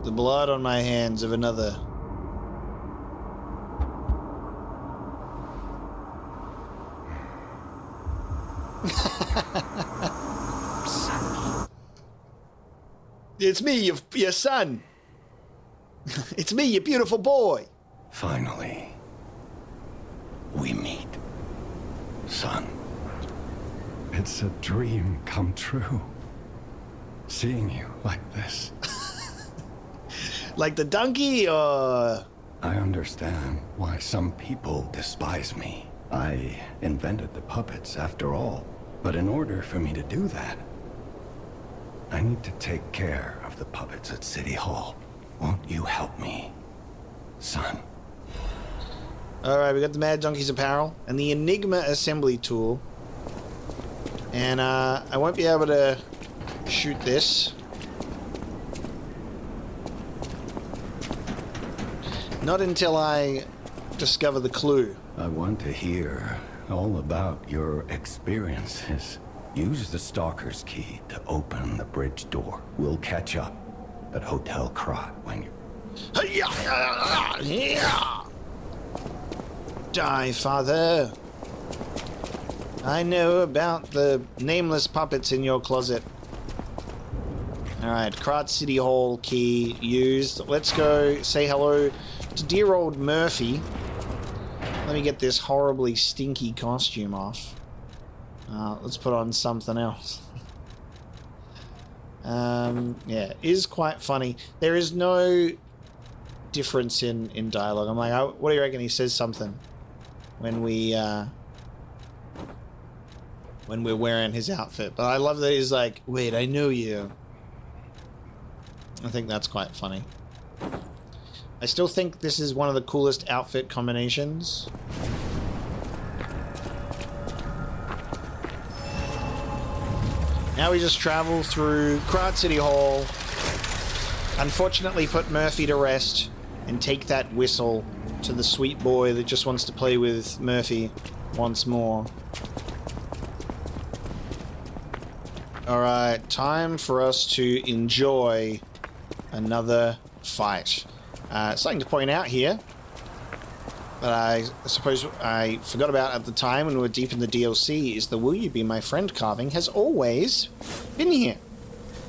The blood on my hands of another. It's me, your son. It's me, your beautiful boy.
Finally, we meet. Son. It's a dream come true. Seeing you like this.
Like the donkey, or...
I understand why some people despise me. I invented the puppets after all. But in order for me to do that, I need to take care of the puppets at City Hall. Won't you help me, son?
Alright, we got the Mad Donkey's apparel and the Enigma assembly tool. And I won't be able to shoot this. Not until I discover the clue.
I want to hear all about your experiences. Use the Stalker's key to open the bridge door. We'll catch up at Hotel Krat when you...
Die, father. I know about the nameless puppets in your closet. Alright, Krat City Hall key used. Let's go say hello to dear old Murphy. Let me get this horribly stinky costume off. Let's put on something else. Yeah, it is quite funny. There is no difference in dialogue. I'm like, what do you reckon? He says something when we're wearing his outfit. But I love that he's like, wait, I know you. I think that's quite funny. I still think this is one of the coolest outfit combinations. Now we just travel through Krat City Hall. Unfortunately put Murphy to rest and take that whistle to the sweet boy that just wants to play with Murphy once more. Alright, time for us to enjoy another fight. Something to point out here that I suppose I forgot about at the time when we were deep in the DLC is the Will You Be My Friend carving has always been here.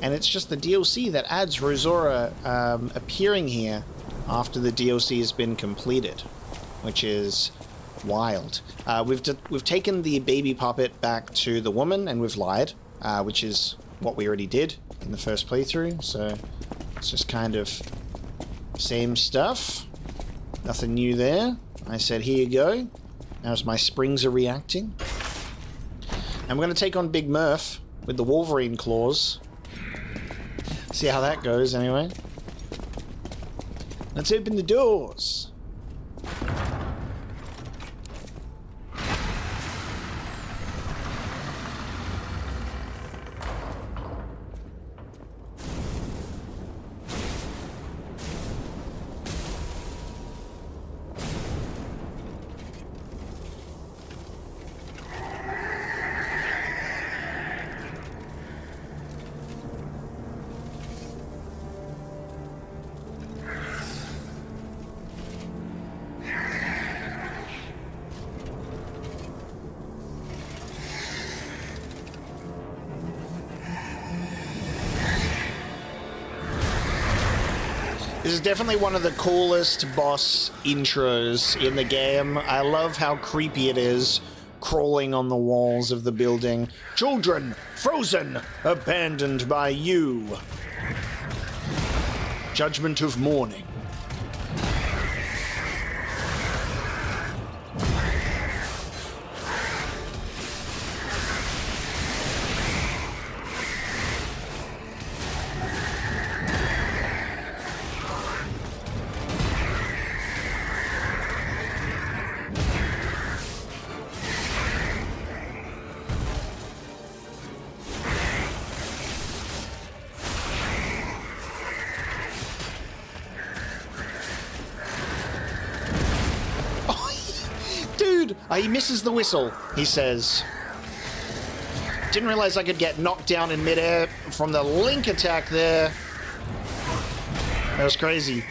And it's just the DLC that adds Rosora appearing here after the DLC has been completed, which is wild. We've taken the baby puppet back to the woman, and we've lied, which is what we already did in the first playthrough, so it's just kind of same stuff. Nothing new there. I said, here you go. As my springs are reacting. And we're going to take on Big Murph with the Wolverine claws. See how that goes, anyway. Let's open the doors. This is definitely one of the coolest boss intros in the game. I love how creepy it is, crawling on the walls of the building. Children, frozen, abandoned by you. Judgment of morning. He misses the whistle, he says. Didn't realize I could get knocked down in midair from the link attack there. That was crazy.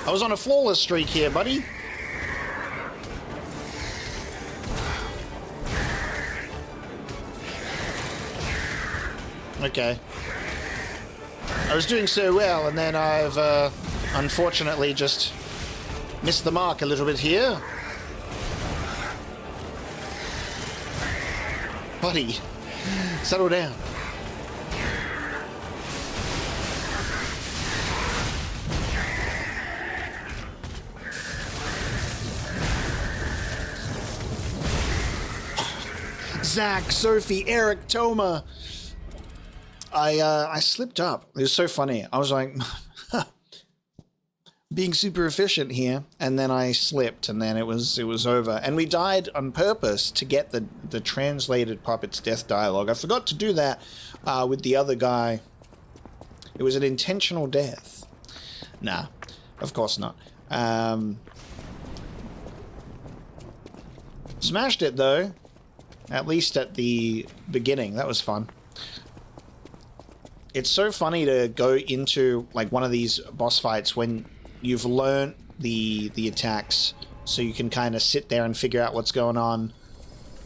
I was on a flawless streak here, buddy. Okay. I was doing so well, and then I've unfortunately just missed the mark a little bit here. Buddy, settle down. Zach, Sophie, Eric, Toma. I slipped up. It was so funny. I was like, being super efficient here, and then I slipped, and then it was over. And we died on purpose to get the translated puppet's death dialogue. I forgot to do that with the other guy. It was an intentional death. Nah, of course not. Smashed it though. At least at the beginning. That was fun. It's so funny to go into like one of these boss fights when you've learned the attacks, so you can kind of sit there and figure out what's going on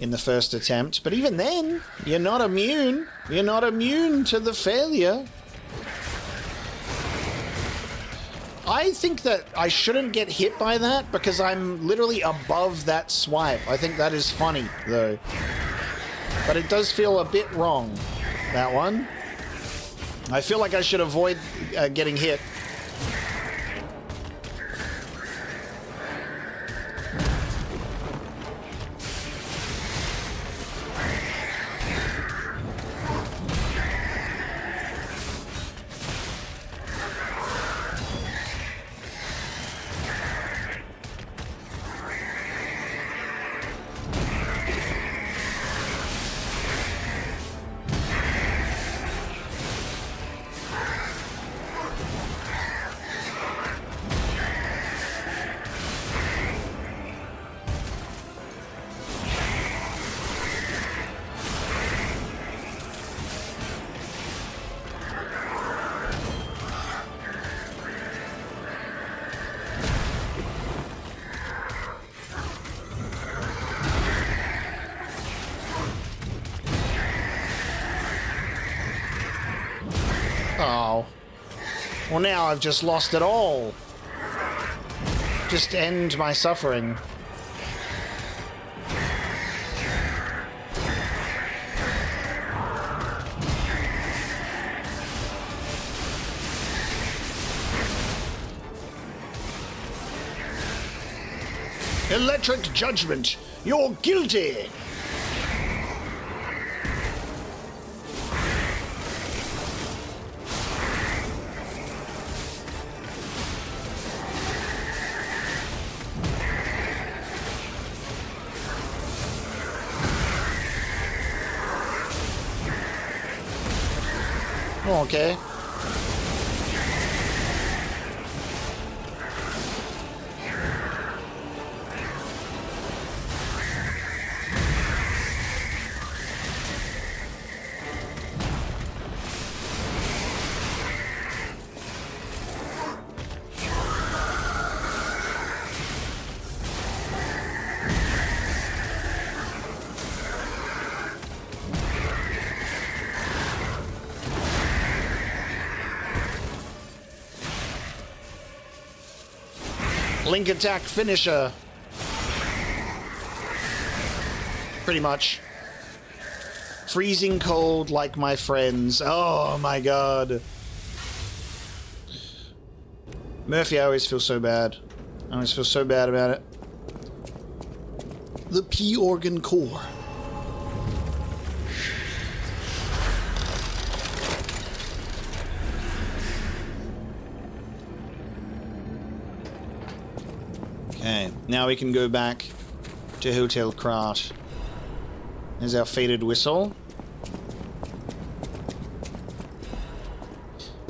in the first attempt. But even then, you're not immune. You're not immune to the failure. I think that I shouldn't get hit by that because I'm literally above that swipe. I think that is funny, though. But it does feel a bit wrong, that one. I feel like I should avoid getting hit. Oh. Well, now I've just lost it all. Just end my suffering. Electric judgment. You're guilty. Okay. Link attack finisher. Pretty much. Freezing cold like my friends. Oh my god. Murphy, I always feel so bad. I always feel so bad about it. The P organ core. Okay, now we can go back to Hotel Krat. There's our faded whistle.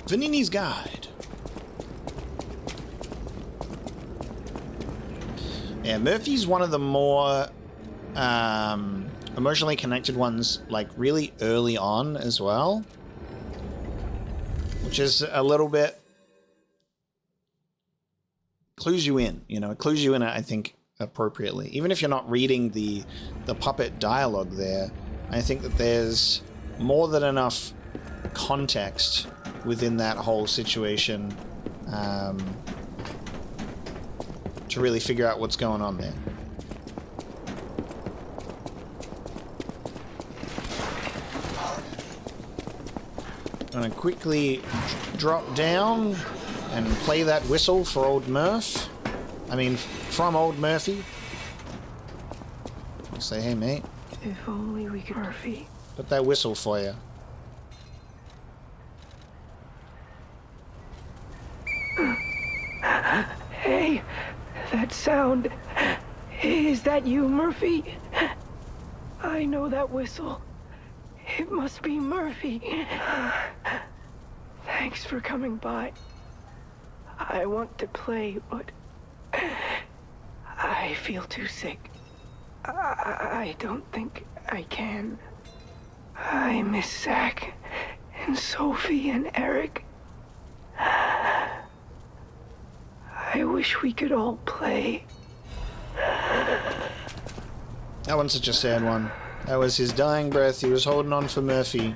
Vanini's Guide. Yeah, Murphy's one of the more emotionally connected ones, like really early on as well. Which is a little bit... clues you in, you know, it clues you in, I think, appropriately. Even if you're not reading the puppet dialogue there, I think that there's more than enough context within that whole situation to really figure out what's going on there. I'm gonna quickly drop down and play that whistle for old Murph. I mean, from old Murphy. Say, hey, mate.
If only we could, Murphy.
Put that whistle for you.
Hey, that sound. Is that you, Murphy? I know that whistle. It must be Murphy. Thanks for coming by. I want to play, but I feel too sick. I don't think I can. I miss Zach and Sophie and Eric. I wish we could all play.
That one's such a sad one. That was his dying breath. He was holding on for Murphy.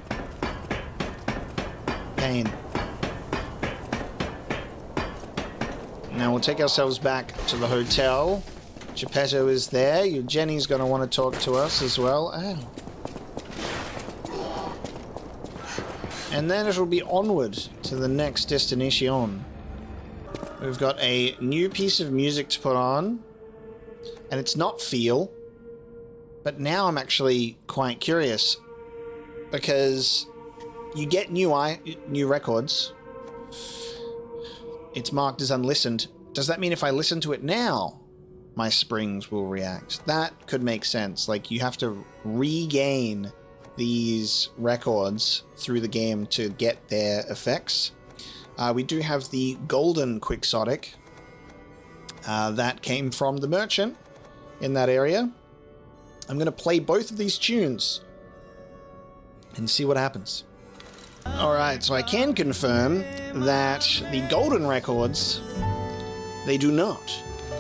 Pain. Now we'll take ourselves back to the hotel. Geppetto is there. Jenny's going to want to talk to us as well. Ow. And then it'll be onward to the next destination. We've got a new piece of music to put on. And it's not Feel. But now I'm actually quite curious. Because you get new records. It's marked as unlistened. Does that mean if I listen to it now, my springs will react? That could make sense. Like, you have to regain these records through the game to get their effects. We do have the golden quixotic. That came from the merchant in that area. I'm going to play both of these tunes and see what happens. Alright, so I can confirm that the golden records, they do not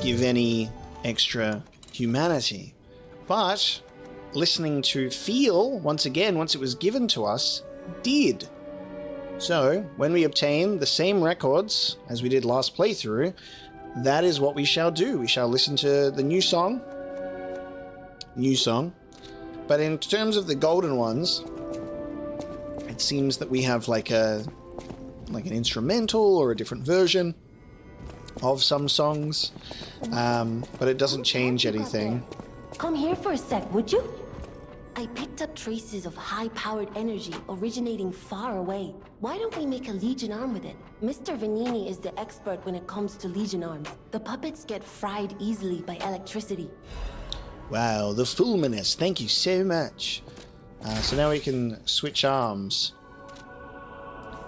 give any extra humanity. But listening to Feel, once again, once it was given to us, did. So, when we obtain the same records as we did last playthrough, that is what we shall do. We shall listen to the new song. But in terms of the golden ones, it seems that we have like an instrumental or a different version of some songs, but it doesn't change anything.
Come here for a sec, would you? I picked up traces of high-powered energy originating far away. Why don't we make a Legion arm with it? Mr. Vanini is the expert when it comes to Legion arms. The puppets get fried easily by electricity.
Wow, the fulminous. Thank you so much. So now we can switch arms.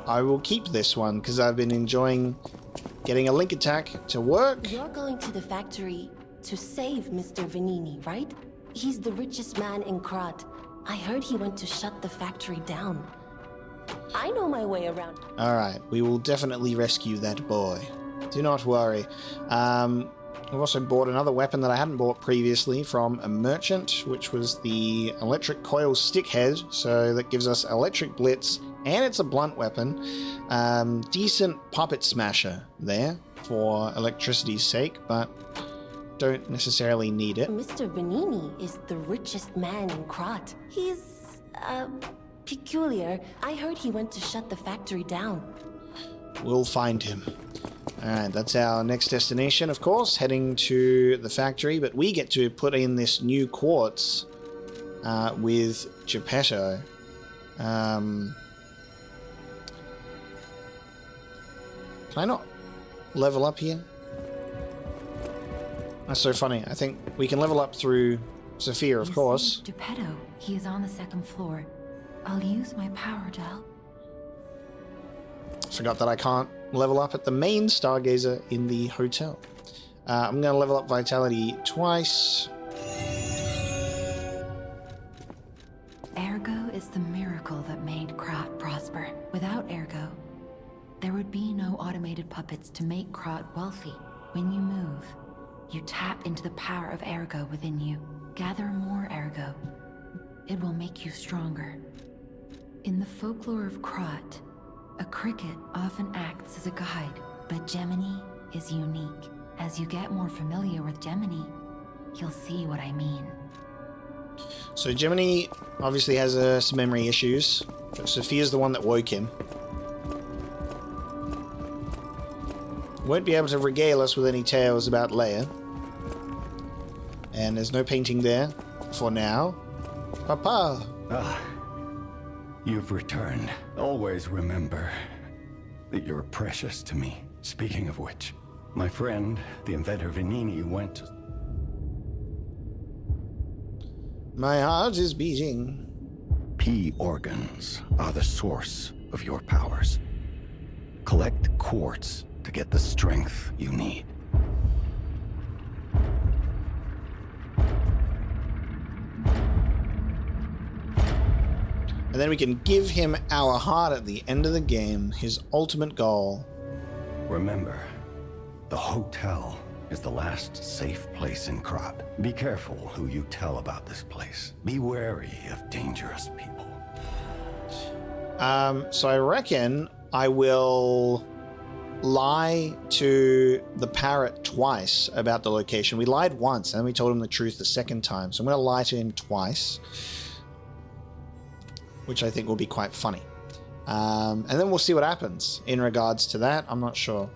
I will keep this one because I've been enjoying getting a link attack to work.
You're going to the factory to save Mr. Vanini, right? He's the richest man in Krat. I heard he went to shut the factory down. I know my way around.
Alright, we will definitely rescue that boy. Do not worry. I've also bought another weapon that I hadn't bought previously from a merchant, which was the electric coil stickhead. So that gives us electric blitz, and it's a blunt weapon. Decent puppet smasher there for electricity's sake, but don't necessarily need it.
Mr. Vanini is the richest man in Krat. He's, peculiar. I heard he went to shut the factory down.
We'll find him. Alright, that's our next destination, of course, heading to the factory, but we get to put in this new quartz with Geppetto. Can I not level up here? That's so funny. I think we can level up through Sophia, of course.
Geppetto, he is on the second floor. I'll use my power to help.
Forgot that I can't level up at the main Stargazer in the hotel. I'm going to level up Vitality twice.
Ergo is the miracle that made Krat prosper. Without Ergo, there would be no automated puppets to make Krat wealthy. When you move, you tap into the power of Ergo within you. Gather more Ergo. It will make you stronger. In the folklore of Krat, a cricket often acts as a guide, but Gemini is unique. As you get more familiar with Gemini, you'll see what I mean.
So Gemini obviously has some memory issues. Sophia's the one that woke him. Won't be able to regale us with any tales about Leia. And there's no painting there for now. Papa!
Ah, you've returned. Always remember that you're precious to me. Speaking of which, my friend, the inventor Vanini, went...
My heart is beating.
P organs are the source of your powers. Collect quartz to get the strength you need.
And then we can give him our heart at the end of the game, his ultimate goal.
Remember, the hotel is the last safe place in Krat. Be careful who you tell about this place. Be wary of dangerous people.
So I reckon I will lie to the parrot twice about the location. We lied once, and then we told him the truth the second time. So I'm going to lie to him twice, which I think will be quite funny. And then we'll see what happens in regards to that. I'm not sure.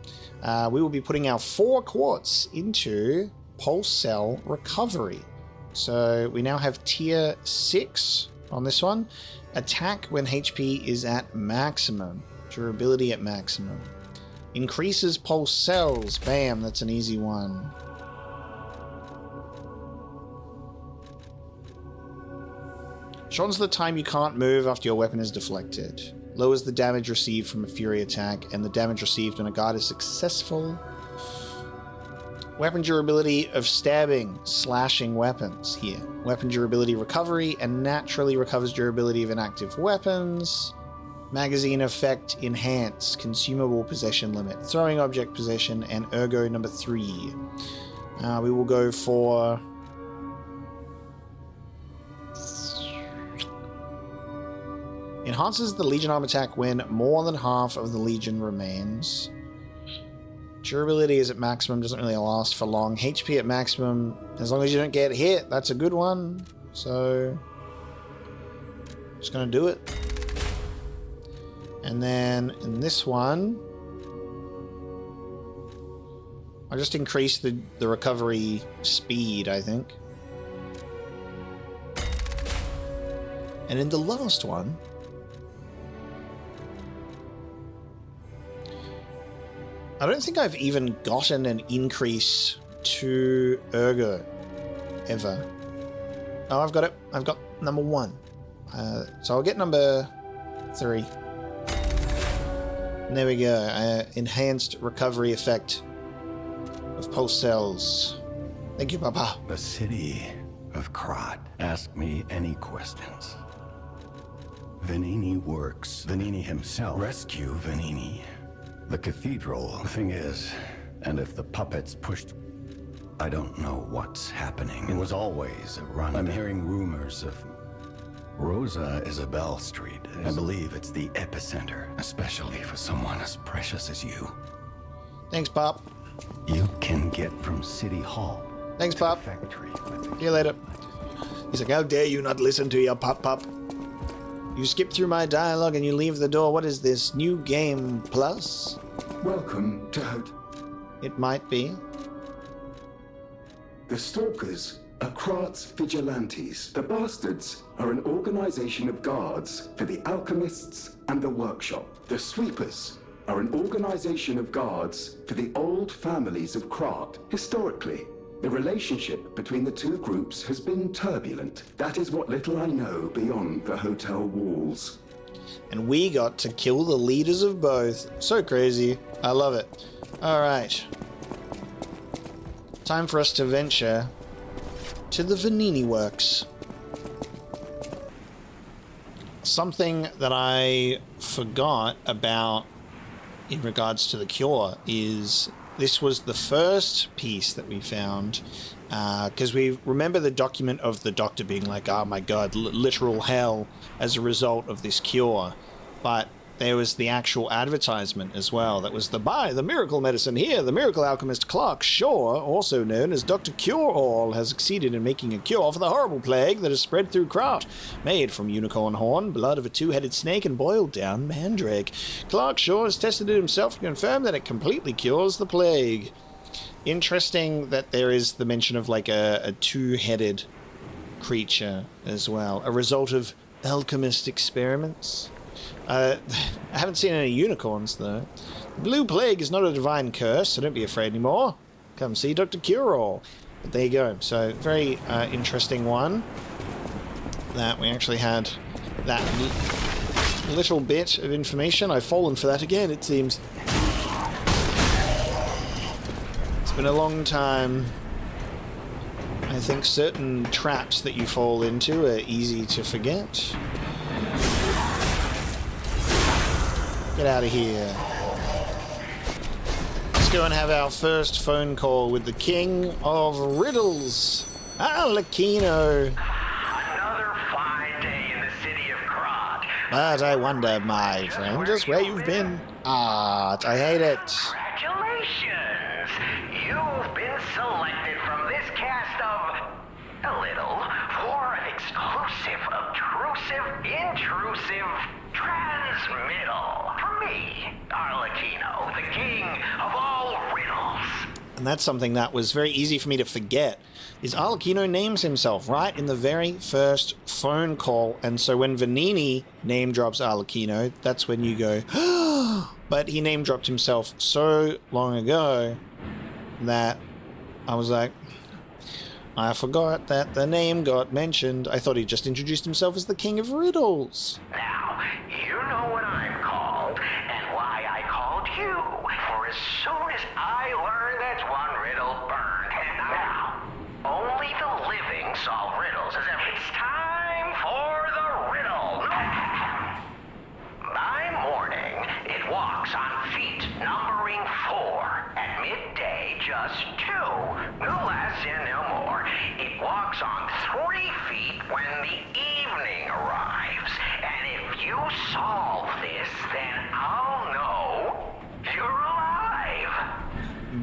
We will be putting our 4 quartz into Pulse Cell Recovery. So we now have tier 6 on this one. Attack when HP is at maximum. Durability at maximum. Increases pulse cells. Bam, that's an easy one. Shortens the time you can't move after your weapon is deflected. Lowers the damage received from a fury attack and the damage received when a guard is successful. Weapon durability of stabbing, slashing weapons here. Weapon durability recovery and naturally recovers durability of inactive weapons. Magazine effect enhance, consumable possession limit, throwing object possession, and ergo number 3. We will go for... Enhances the Legion arm attack when more than half of the Legion remains. Durability is at maximum, doesn't really last for long. HP at maximum, as long as you don't get hit, that's a good one. So, just gonna do it. And then in this one, I'll just increase the recovery speed, I think. And in the last one, I don't think I've even gotten an increase to Ergo ever. Oh, I've got it. I've got number 1. So I'll get number 3. And there we go. Enhanced recovery effect of pulse cells. Thank you, Papa.
The city of Krat. Ask me any questions. Vanini works. Vanini himself. Rescue Vanini. The cathedral. The thing is, and if the puppets pushed... I don't know what's happening. It was always a run. I'm hearing rumors of... Rosa Isabel Street. I believe it's the epicenter, especially for someone as precious as you.
Thanks, Pop.
You can get from City Hall.
Thanks, Pop.
Factory.
See you later. He's like, how dare you not listen to your Pop. You skip through my dialogue and you leave the door. What is this? New game plus?
Welcome to
It might be.
The Stalkers are Krat's vigilantes. The Bastards are an organization of guards for the alchemists and the workshop. The Sweepers are an organization of guards for the old families of Krat. Historically, the relationship between the two groups has been turbulent. That is what little I know beyond the hotel walls.
And we got to kill the leaders of both. So crazy. I love it. Alright. Time for us to venture to the Vanini works. Something that I forgot about in regards to the cure is this was the first piece that we found, because we remember the document of the doctor being like, oh my god, literal hell as a result of this cure. But there was the actual advertisement as well. That was buy the miracle medicine here. The miracle alchemist Clark Shaw, also known as Dr. Cure-All, has succeeded in making a cure for the horrible plague that has spread through Krat. Made from unicorn horn, blood of a 2-headed snake, and boiled down mandrake. Clark Shaw has tested it himself to confirm that it completely cures the plague. Interesting that there is the mention of like a 2-headed creature as well. A result of alchemist experiments. I haven't seen any unicorns, though. The blue plague is not a divine curse, so don't be afraid anymore. Come see Dr. Cure-All. But there you go. So, very interesting one. That we actually had that little bit of information. I've fallen for that again, it seems. It's been a long time. I think certain traps that you fall into are easy to forget. Get out of here. Let's go and have our first phone call with the king of riddles, Alakino.
Another fine day in the city of Krat.
But I wonder, my friend, just where you've been. Art, I hate it.
Congratulations! You've been selected from this cast of a little for an exclusive, obtrusive, intrusive transmittal. For me, Arlecchino, the king of all riddles.
And that's something that was very easy for me to forget, is Arlecchino names himself right in the very first phone call. And so when Vanini name drops Arlecchino, that's when you go, but he name dropped himself so long ago that I was like, I forgot that the name got mentioned. I thought he just introduced himself as the king of riddles.
Now, you know what I'm called, and why I called you. For as soon as I learned that one riddle burned, and now, only the living solve riddles as if it's time for the riddle. By morning, it walks on feet numbering 4. At midday, just 2. No less and no more. It walks on 3 feet when the evening arrives. And if you solve this, then I'll know you're alive.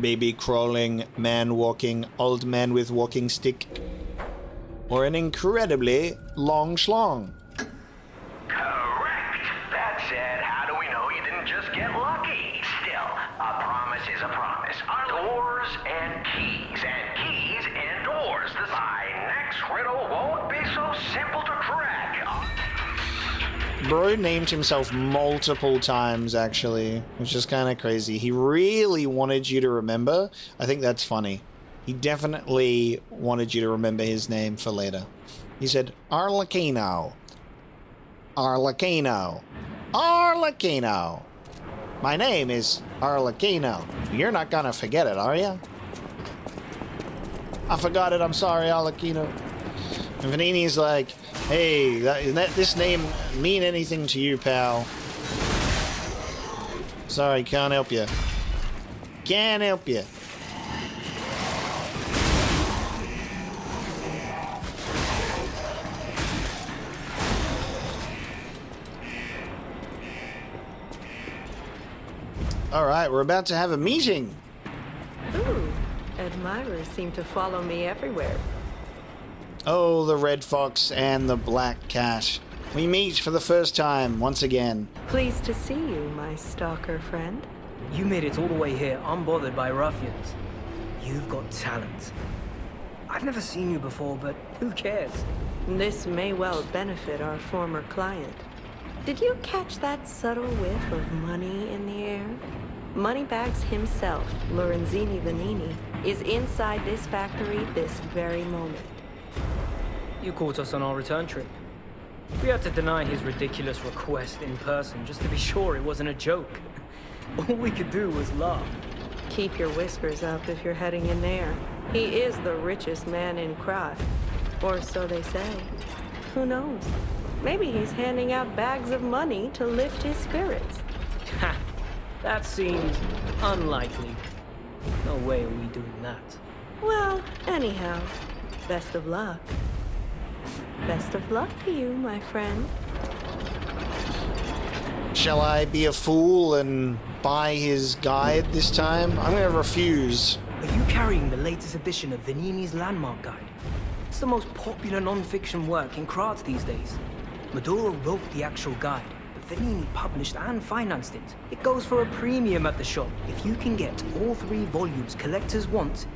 Baby crawling, man walking, old man with walking stick. Or an incredibly long schlong.
Correct. That said, how do we know you didn't just get lucky? Still, a promise is a promise. Doors and keys and doors. My next riddle won't be so simple to crack.
Bro named himself multiple times, actually, which is kind of crazy. He really wanted you to remember. I think that's funny. He definitely wanted you to remember his name for later. He said, Arlecchino. Arlecchino. Arlecchino. My name is Arlecchino. You're not gonna forget it, are you? I forgot it, I'm sorry, Arlecchino. And Vanini's like, hey, this name mean anything to you, pal? Sorry, can't help you. Can't help you. Alright, we're about to have a meeting.
Ooh, admirers seem to follow me everywhere.
Oh, the red fox and the black cat. We meet for the first time, once again.
Pleased to see you, my stalker friend.
You made it all the way here unbothered by ruffians. You've got talent. I've never seen you before, but who cares?
This may well benefit our former client. Did you catch that subtle whiff of money in the air? Moneybags himself, Lorenzini Vanini, is inside this factory this very moment.
You caught us on our return trip. We had to deny his ridiculous request in person just to be sure it wasn't a joke. All we could do was laugh.
Keep your whiskers up if you're heading in there. He is the richest man in Krat. Or so they say. Who knows? Maybe he's handing out bags of money to lift his spirits.
Ha! That seems unlikely. No way are we doing that.
Well, anyhow, best of luck. Best of luck to you, my friend.
Shall I be a fool and buy his guide this time? I'm gonna refuse.
Are you carrying the latest edition of Vanini's Landmark Guide? It's the most popular non-fiction work in Krat these days. Maduro wrote the actual guide, but Vanini published and financed it. It goes for a premium at the shop. If you can get all 3 volumes collectors want,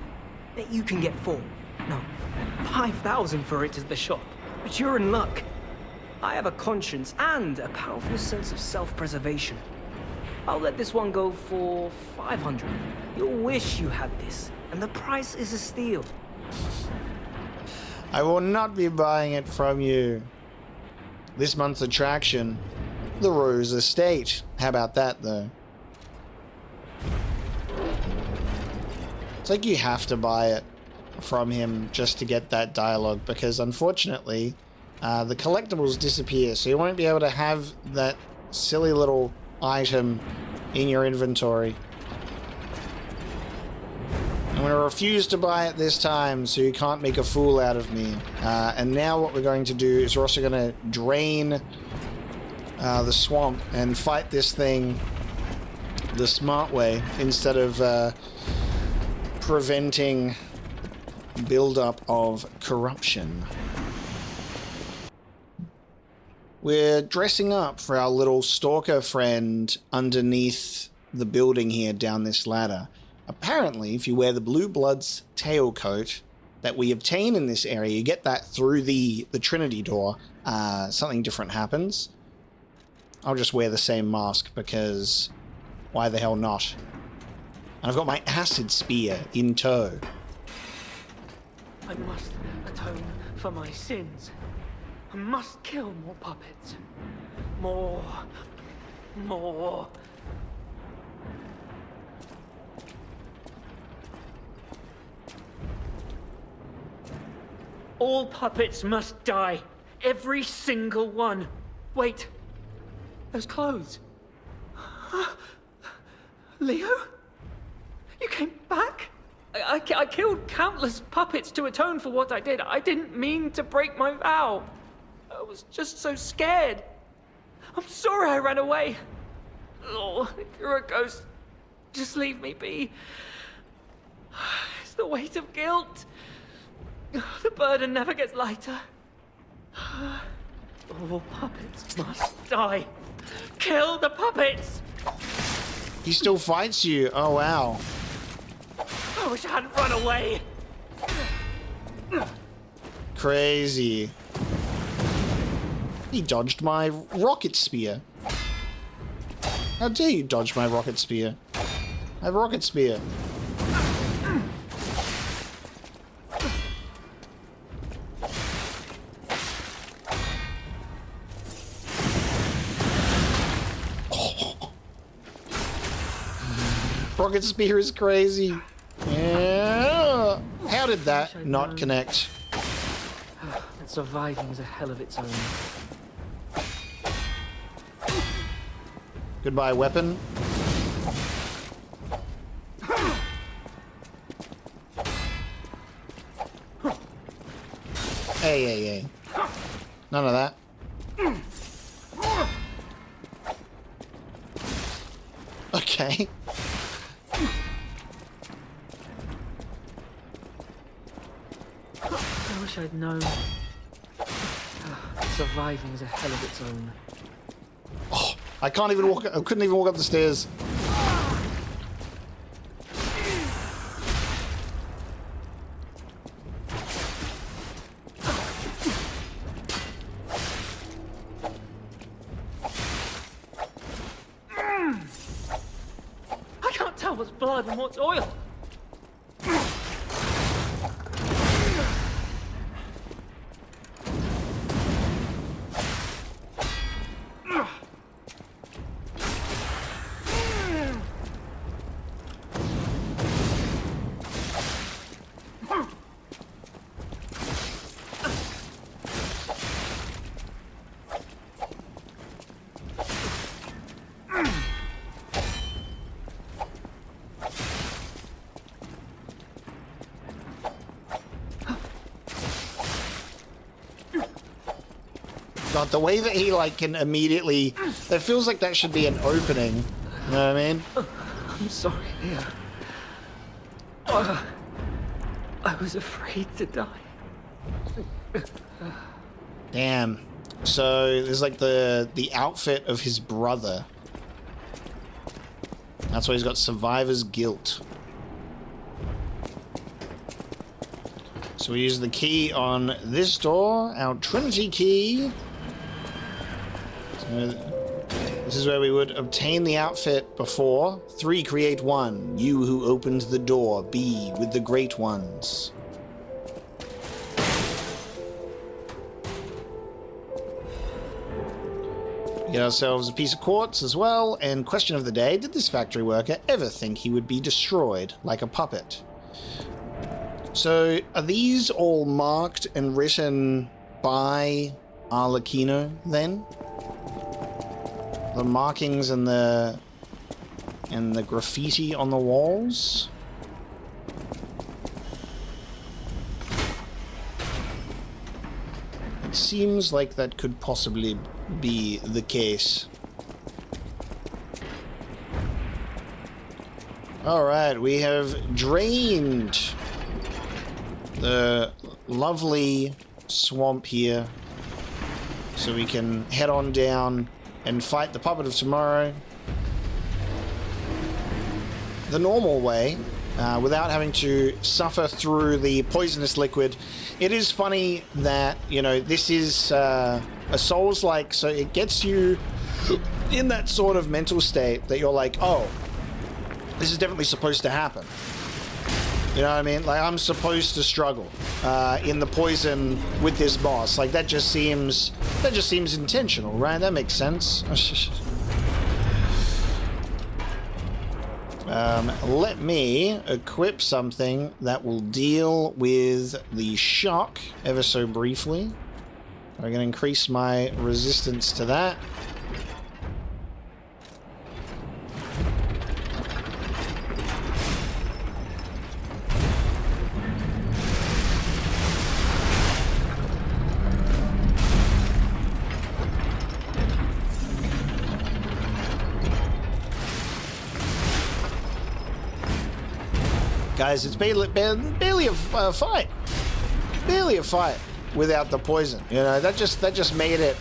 bet you can get 4. No, 5,000 for it at the shop. But you're in luck. I have a conscience and a powerful sense of self-preservation. I'll let this one go for 500. You'll wish you had this, and the price is a steal.
I will not be buying it from you. This month's attraction, the Rose Estate. How about that, though? It's like you have to buy it from him just to get that dialogue, because unfortunately, the collectibles disappear, so you won't be able to have that silly little item in your inventory. I'm going to refuse to buy it this time, so you can't make a fool out of me. And now what we're going to do is we're also going to drain the swamp and fight this thing the smart way, instead of preventing buildup of corruption. We're dressing up for our little stalker friend underneath the building here down this ladder. Apparently, if you wear the Blue Blood's tailcoat that we obtain in this area, you get that through the Trinity door, something different happens. I'll just wear the same mask because why the hell not? And I've got my acid spear in tow.
I must atone for my sins. I must kill more puppets. More. All puppets must die. Every single one. Wait. Those clothes. Leo? You came back? I killed countless puppets to atone for what I did. I didn't mean to break my vow. I was just so scared. I'm sorry I ran away. Oh, if you're a ghost, just leave me be. It's the weight of guilt. The burden never gets lighter. All puppets must die. Kill the puppets!
He still fights you. Oh, wow.
I wish I hadn't run away.
Crazy. He dodged my rocket spear. How dare you dodge my rocket spear? I have a rocket spear. Rocket spear is crazy. Yeah. How did that not connect?
And surviving is a hell of its own.
Goodbye, weapon. Hey. None of that. Okay.
I wish I'd known. Surviving is a hell of its own.
Oh, I can't even walk. I couldn't even walk up the stairs.
I can't tell what's blood and what's oil.
God, the way that he like can immediately, it feels like that should be an opening. You know what I mean?
I'm sorry, Leah. I was afraid to die.
Damn. So there's like the outfit of his brother. That's why he's got survivor's guilt. So we use the key on this door, our Trinity key. So this is where we would obtain the outfit before. 3 create 1. You who opened the door, be with the great ones. Get ourselves a piece of quartz as well. And question of the day, did this factory worker ever think he would be destroyed like a puppet? So are these all marked and written by Arlecchino then? The markings and the graffiti on the walls? It seems like that could possibly be the case. Alright, we have drained the lovely swamp here, so we can head on down and fight the Puppet of Tomorrow the normal way, without having to suffer through the poisonous liquid. It is funny that, you know, this is a Souls-like, so it gets you in that sort of mental state that you're like, oh, this is definitely supposed to happen. You know what I mean? Like, I'm supposed to struggle in the poison with this boss. Like, that just seems intentional, right? That makes sense. Let me equip something that will deal with the shock ever so briefly. I'm going to increase my resistance to that. Guys, it's barely a fight. Barely a fight without the poison. You know, that just made it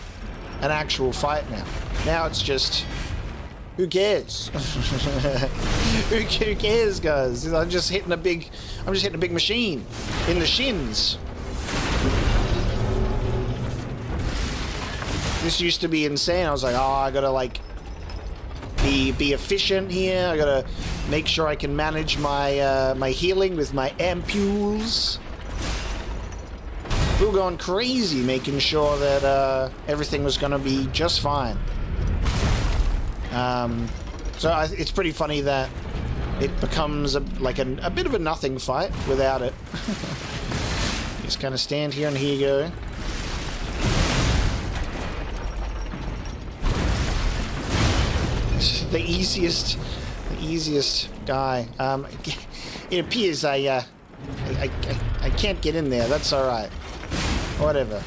an actual fight now. Now it's just, who cares? Who cares, guys? I'm just hitting a big machine in the shins. This used to be insane. I was like, oh, I gotta like be efficient here. I gotta make sure I can manage my my healing with my ampules. We were going crazy making sure that everything was gonna be just fine. So it's pretty funny that it becomes like a bit of a nothing fight without it. Just kind of stand here and here you go. The easiest guy. It appears I can't get in there. That's all right. Whatever.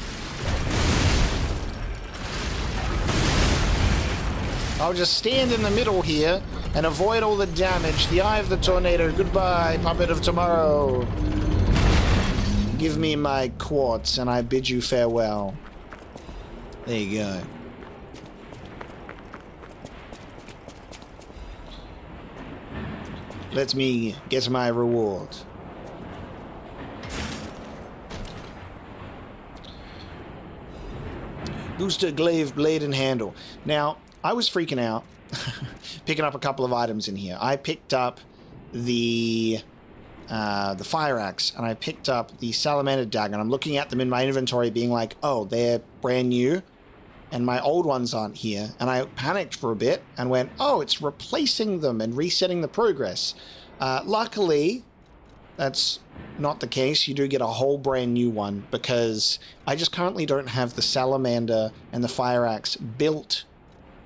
I'll just stand in the middle here and avoid all the damage. The eye of the tornado. Goodbye, puppet of tomorrow. Give me my quartz and I bid you farewell. There you go. Let me get my reward. Booster, glaive, blade, and handle. Now, I was freaking out picking up a couple of items in here. I picked up the fire axe, and I picked up the salamander dagger, and I'm looking at them in my inventory being like, oh, they're brand new, and my old ones aren't here. And I panicked for a bit and went, oh, it's replacing them and resetting the progress. Luckily, that's not the case. You do get a whole brand new one because I just currently don't have the salamander and the fire axe built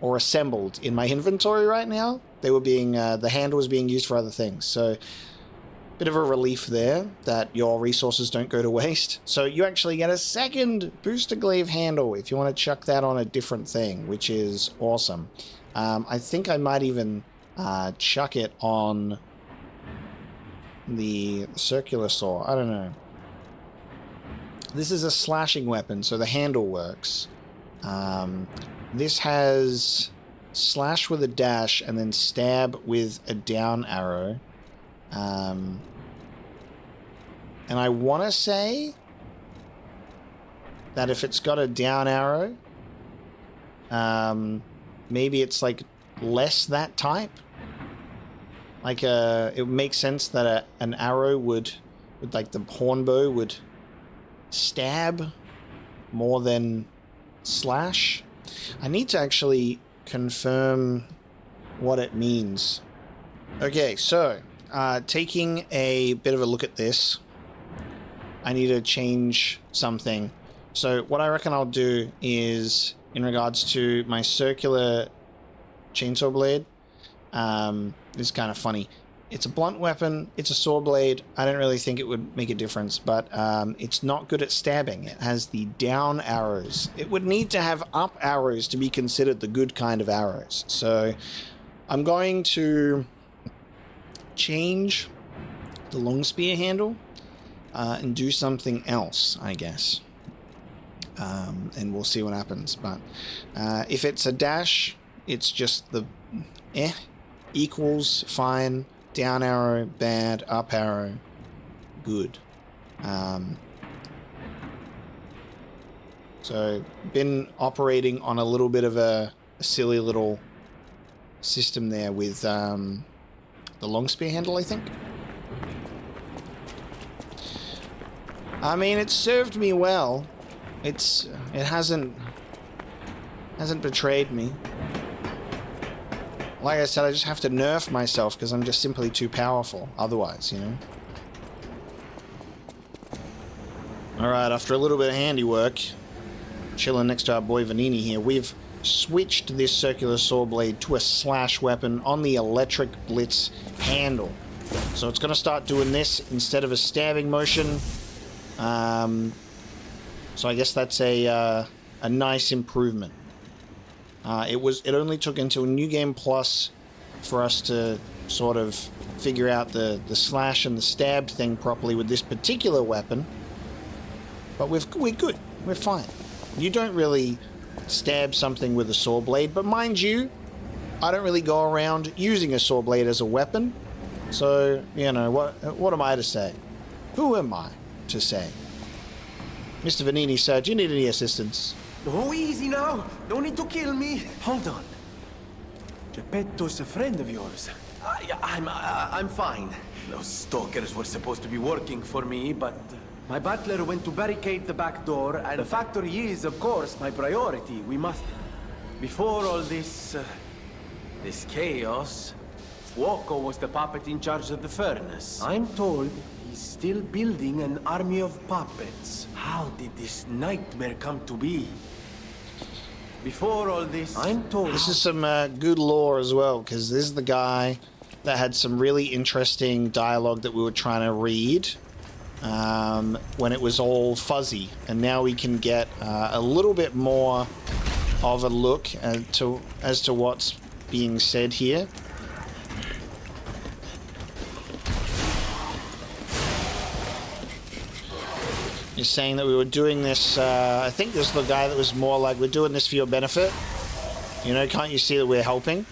or assembled in my inventory right now. They were being, the handle was being used for other things. So, bit of a relief there that your resources don't go to waste. So you actually get a second booster glaive handle if you want to chuck that on a different thing, which is awesome. I think I might even chuck it on the circular saw. I don't know. This is a slashing weapon, so the handle works. This has slash with a dash and then stab with a down arrow. And I want to say that if it's got a down arrow, maybe it's like less that type. Like it makes sense that an arrow would like the horn bow would stab more than slash. I need to actually confirm what it means. Okay, so taking a bit of a look at this, I need to change something. So what I reckon I'll do is, in regards to my circular chainsaw blade, it's kind of funny. It's a blunt weapon, it's a saw blade. I don't really think it would make a difference, but it's not good at stabbing. It has the down arrows. It would need to have up arrows to be considered the good kind of arrows. So I'm going to change the long spear handle and do something else, I guess. And we'll see what happens. But if it's a dash, it's just the equals, fine, down arrow, bad, up arrow, good. So, been operating on a little bit of a silly little system there with the long spear handle, I think. I mean, it's served me well. It hasn't betrayed me. Like I said, I just have to nerf myself because I'm just simply too powerful otherwise, you know? Alright, after a little bit of handiwork, chilling next to our boy Vanini here, we've switched this circular saw blade to a slash weapon on the electric blitz handle. So it's going to start doing this instead of a stabbing motion. So I guess that's a nice improvement. It only took until New Game Plus for us to sort of figure out the slash and the stab thing properly with this particular weapon. But we're good. We're fine. You don't really stab something with a saw blade, but mind you, I don't really go around using a saw blade as a weapon. So, you know, what am I to say? Who am I to say? Mr. Vanini, sir, do you need any assistance?
Oh, easy now. No need to kill me. Hold on. Geppetto's a friend of yours. I'm fine. Those stalkers were supposed to be working for me, but my butler went to barricade the back door, and the factory is, of course, my priority. We must... Before all this chaos, Fuoco was the puppet in charge of the furnace. I'm told he's still building an army of puppets. How did this nightmare come to be? Before all this, I'm told...
This is some good lore as well, because this is the guy that had some really interesting dialogue that we were trying to read when it was all fuzzy. And now we can get a little bit more of a look as to what's being said here. He's saying that we were doing this, I think this is the guy that was more like, we're doing this for your benefit. You know, can't you see that we're helping?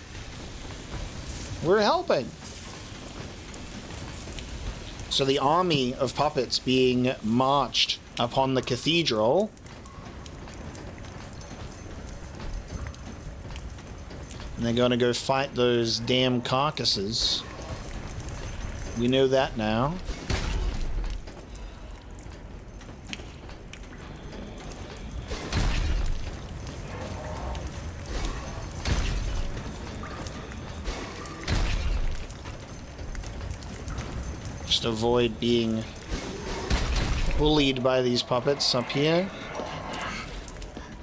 We're helping. So the army of puppets being marched upon the cathedral. And they're going to go fight those damn carcasses. We know that now. Just avoid being bullied by these puppets up here.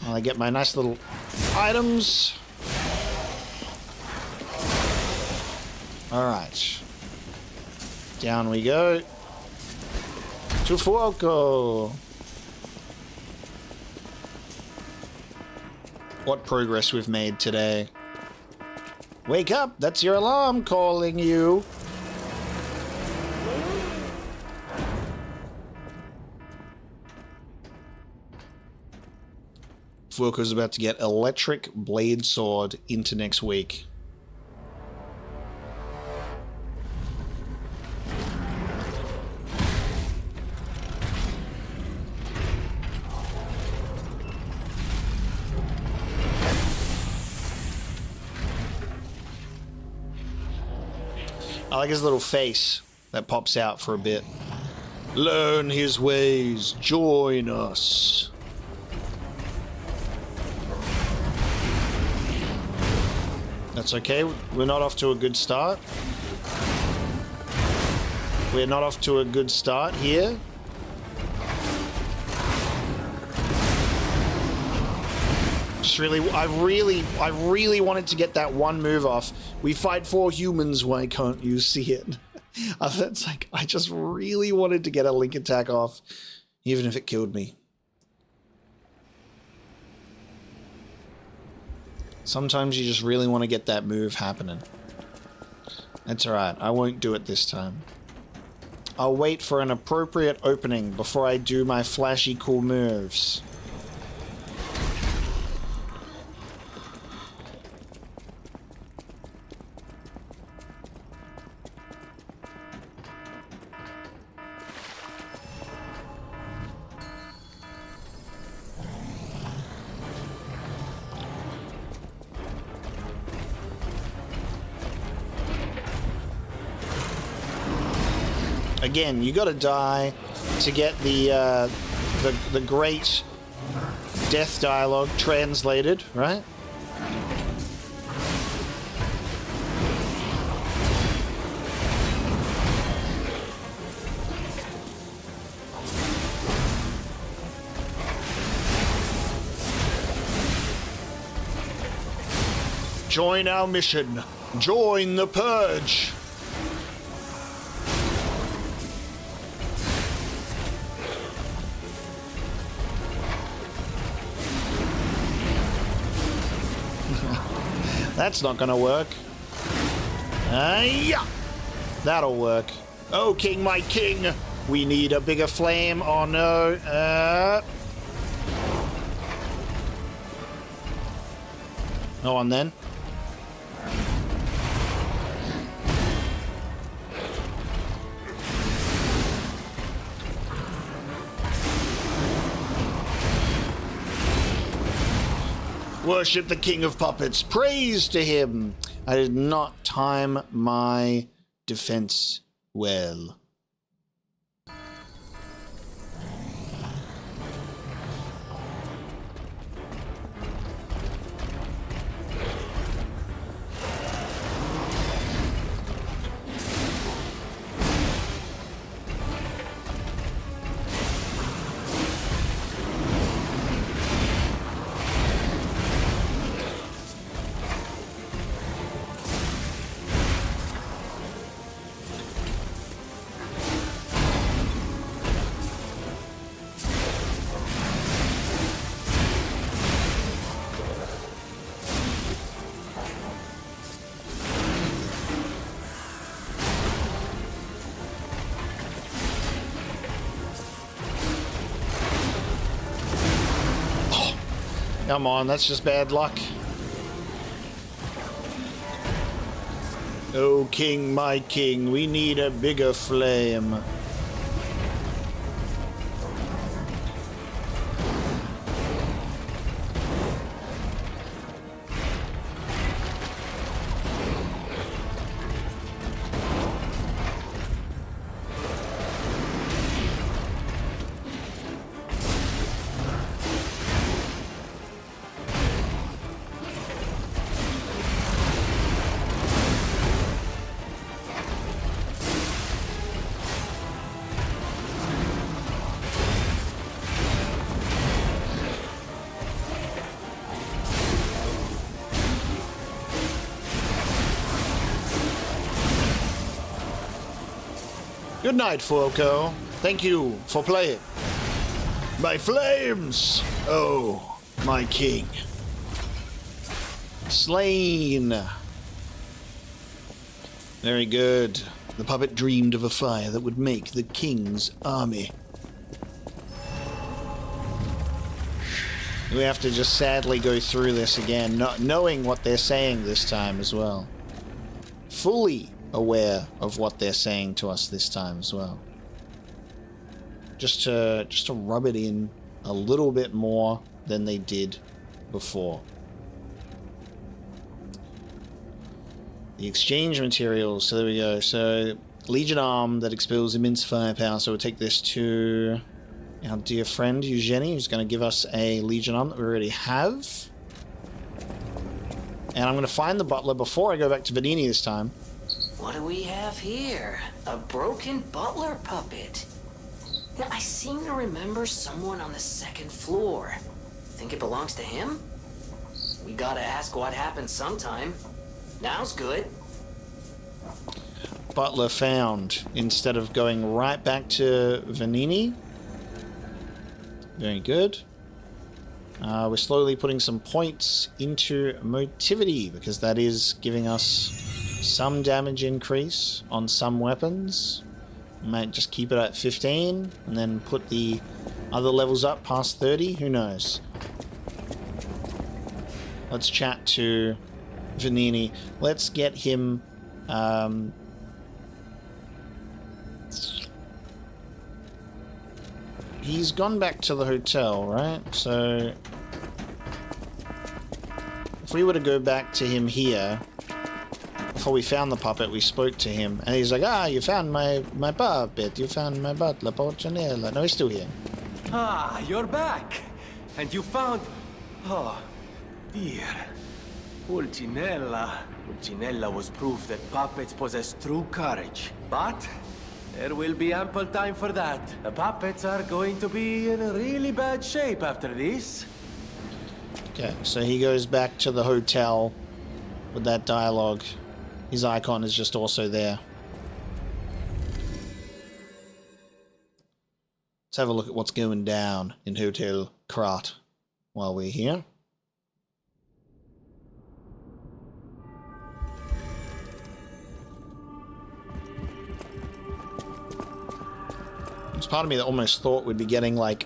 While I get my nice little items. Alright. Down we go. To Fuoco. What progress we've made today. Wake up! That's your alarm calling you. Fuoco's about to get electric blade sword into next week. I like his little face that pops out for a bit. Learn his ways, join us. That's okay, we're not off to a good start. We're not off to a good start here. Just really, I really wanted to get that one move off. We fight for humans, why can't you see it? That's like, I just really wanted to get a link attack off, even if it killed me. Sometimes you just really want to get that move happening. That's alright, I won't do it this time. I'll wait for an appropriate opening before I do my flashy cool moves. Again, you gotta die to get the great death dialogue translated, right? Join our mission. Join the purge. That's not gonna work. Yeah. That'll work. Oh, king, my king! We need a bigger flame. Oh, no. Go on, then. Worship the king of puppets. Praise to him. I did not time my defense well. Come on, that's just bad luck. Oh, king, my king, we need a bigger flame. Good night, Fuoco. Thank you for playing. My flames! Oh, my king. Slain. Very good. The puppet dreamed of a fire that would make the king's army. We have to just sadly go through this again, not knowing what they're saying this time as well. Fully aware of what they're saying to us this time as well. Just to rub it in a little bit more than they did before. The exchange materials, so there we go. So, Legion arm that expels immense firepower, so we'll take this to our dear friend Eugenie, who's going to give us a Legion arm that we already have. And I'm going to find the butler before I go back to Vanini this time.
What do we have here? A broken butler puppet. Now, I seem to remember someone on the second floor. Think it belongs to him? We gotta ask what happened sometime. Now's good.
Butler found, instead of going right back to Vanini. Very good. We're slowly putting some points into motivity, because that is giving us some damage increase on some weapons. Might just keep it at 15 and then put the other levels up past 30. Who knows? Let's chat to Vanini. Let's get him he's gone back to the hotel, right? So if we were to go back to him here, before we found the puppet, we spoke to him, and he's like, you found my puppet, you found my butler, Porcinella. No, he's still here.
Ah, you're back! And you found... Oh, dear. Pulcinella. Pulcinella was proof that puppets possess true courage. But there will be ample time for that. The puppets are going to be in really bad shape after this.
Okay, so he goes back to the hotel with that dialogue. His icon is just also there. Let's have a look at what's going down in Hotel Krat while we're here. There's part of me that almost thought we'd be getting like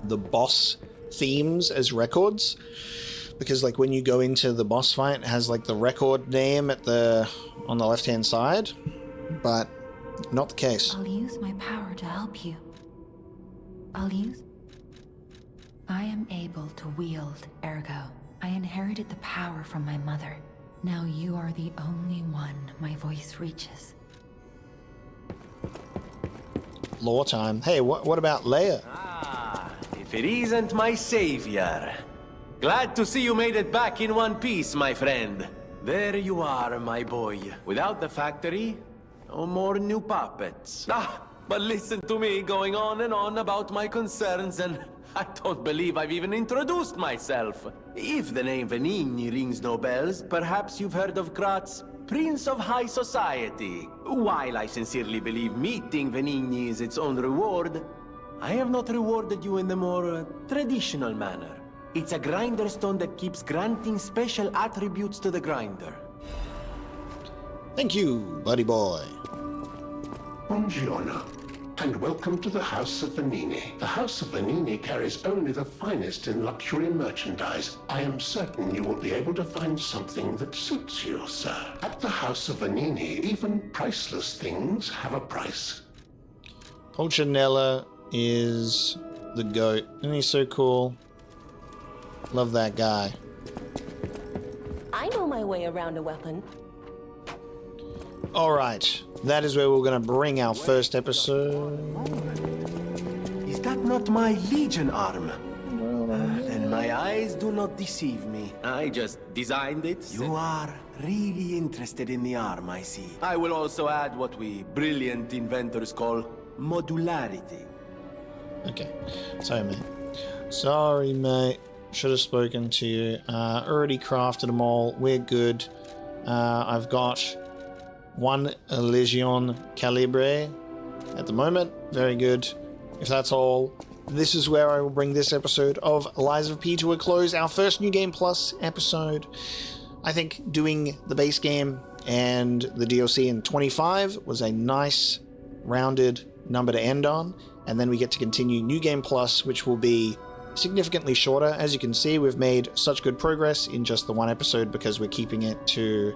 the boss themes as records, because like when you go into the boss fight, it has like the record name at on the left hand side, but not the case.
I'll use my power to help you. I am able to wield Ergo. I inherited the power from my mother. Now you are the only one my voice reaches.
Lore time. Hey, what about Leia?
Ah, if it isn't my savior. Glad to see you made it back in one piece, my friend. There you are, my boy. Without the factory, no more new puppets. But listen to me going on and on about my concerns, and I don't believe I've even introduced myself. If the name Vanini rings no bells, perhaps you've heard of Krat's Prince of High Society. While I sincerely believe meeting Vanini is its own reward, I have not rewarded you in the more traditional manner. It's a grinder stone that keeps granting special attributes to the grinder.
Thank you, buddy boy.
Buongiorno, and welcome to the House of Vanini. The House of Vanini carries only the finest in luxury merchandise. I am certain you will be able to find something that suits you, sir. At the House of Vanini, even priceless things have a price.
Pulcinella is the goat. Isn't he so cool? Love that guy.
I know my way around a weapon.
Alright, that is where we're going to bring our first episode.
Is that not my Legion arm? Then my eyes do not deceive me. I just designed it. You are really interested in the arm, I see. I will also add what we brilliant inventors call modularity.
Okay, sorry mate. Should have spoken to you. Already crafted them all. We're good. I've got one Legion Calibre at the moment. Very good. If that's all, this is where I will bring this episode of Lies of P to a close. Our first New Game Plus episode. I think doing the base game and the DLC in 25 was a nice, rounded number to end on. And then we get to continue New Game Plus, which will be significantly shorter. As you can see, we've made such good progress in just the one episode because we're keeping it to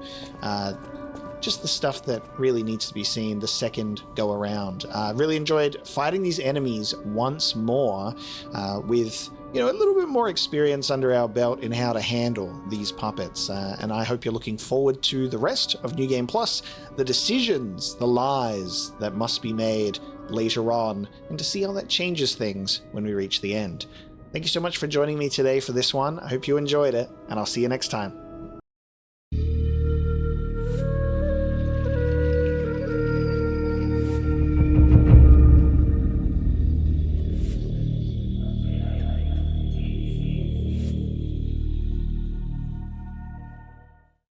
just the stuff that really needs to be seen the second go around. Really enjoyed fighting these enemies once more with a little bit more experience under our belt in how to handle these puppets. And I hope you're looking forward to the rest of New Game Plus, the decisions, the lies that must be made later on, and to see how that changes things when we reach the end. Thank you so much for joining me today for this one. I hope you enjoyed it, and I'll see you next time.